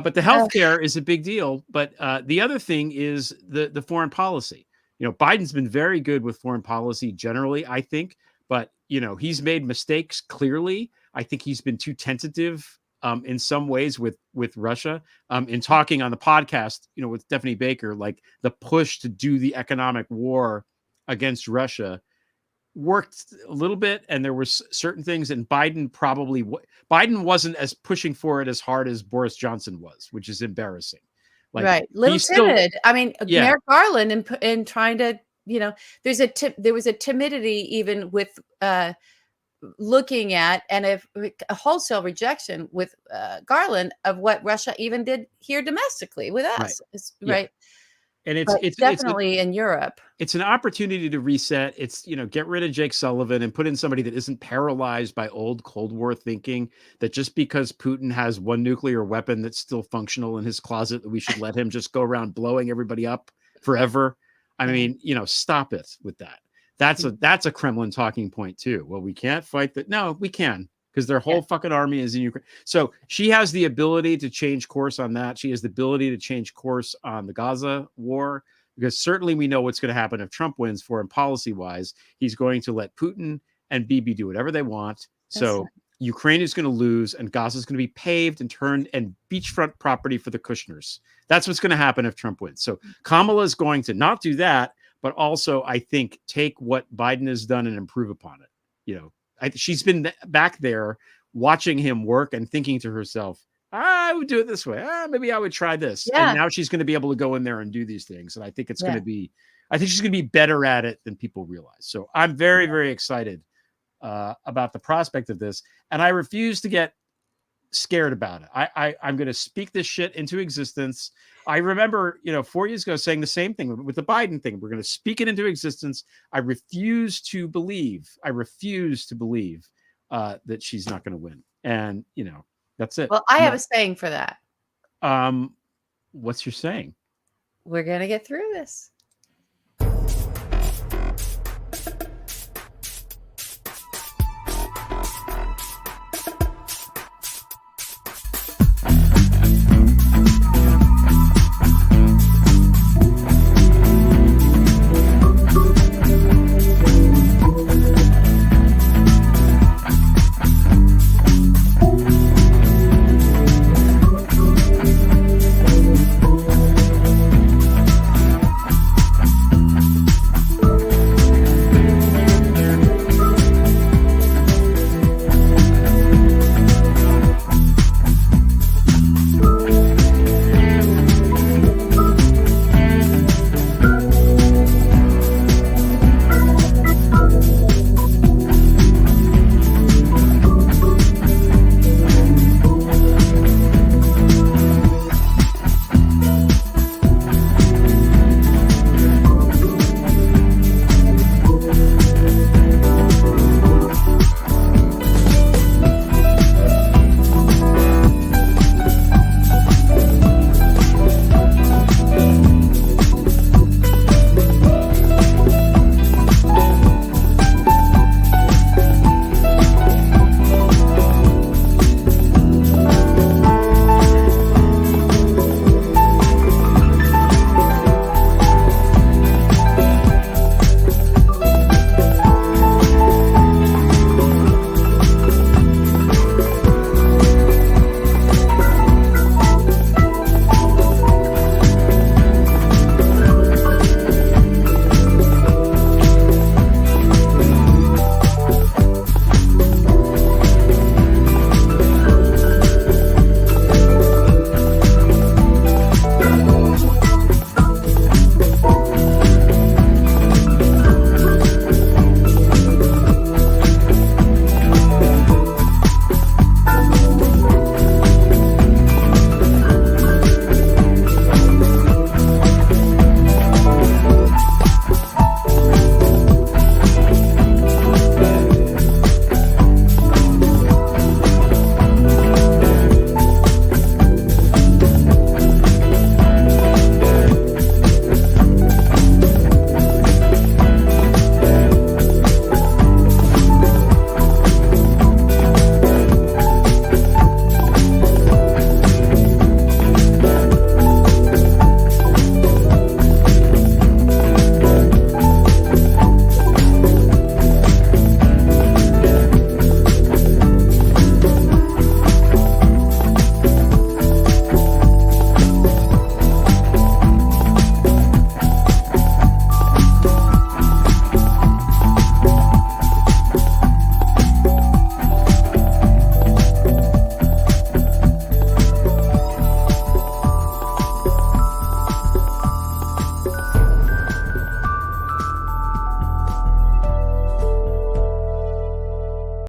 but the healthcare is a big deal. But the other thing is the foreign policy. Biden's been very good with foreign policy generally, I think. But, he's made mistakes, clearly. I think he's been too tentative in some ways with Russia. In talking on the podcast, with Stephanie Baker, like the push to do the economic war against Russia worked a little bit, and there was certain things, and Biden wasn't as pushing for it as hard as Boris Johnson was, which is embarrassing. Right, little timid. I mean, Merrick Garland in trying to, there was a timidity even with looking at and a wholesale rejection with Garland of what Russia even did here domestically with us, right? And But definitely in Europe. It's an opportunity to reset. It's, get rid of Jake Sullivan and put in somebody that isn't paralyzed by old Cold War thinking, that just because Putin has one nuclear weapon that's still functional in his closet, that we should let him just go around blowing everybody up forever. I mean, stop it with that. That's a Kremlin talking point too. Well, we can't fight that. No, we can, because their whole fucking army is in Ukraine. So she has the ability to change course on that. She has the ability to change course on the Gaza war, because certainly we know what's going to happen if Trump wins. Foreign policy wise, he's going to let Putin and Bibi do whatever they want. So Ukraine is going to lose, and Gaza is going to be paved and turned and beachfront property for the Kushners. That's what's going to happen if Trump wins. So Kamala is going to not do that, but also, I think, take what Biden has done and improve upon it. She's been back there watching him work and thinking to herself, I would do it this way. Maybe I would try this. Yeah. And now she's going to be able to go in there and do these things. And I think it's going to be, I think she's going to be better at it than people realize. So I'm very, very excited about the prospect of this. And I refuse to get scared about it. I'm going to speak this shit into existence. I remember, 4 years ago saying the same thing with the Biden thing. We're going to speak it into existence. I refuse to believe that she's not going to win. And, that's it. Well, I have a saying for that. What's your saying? We're going to get through this.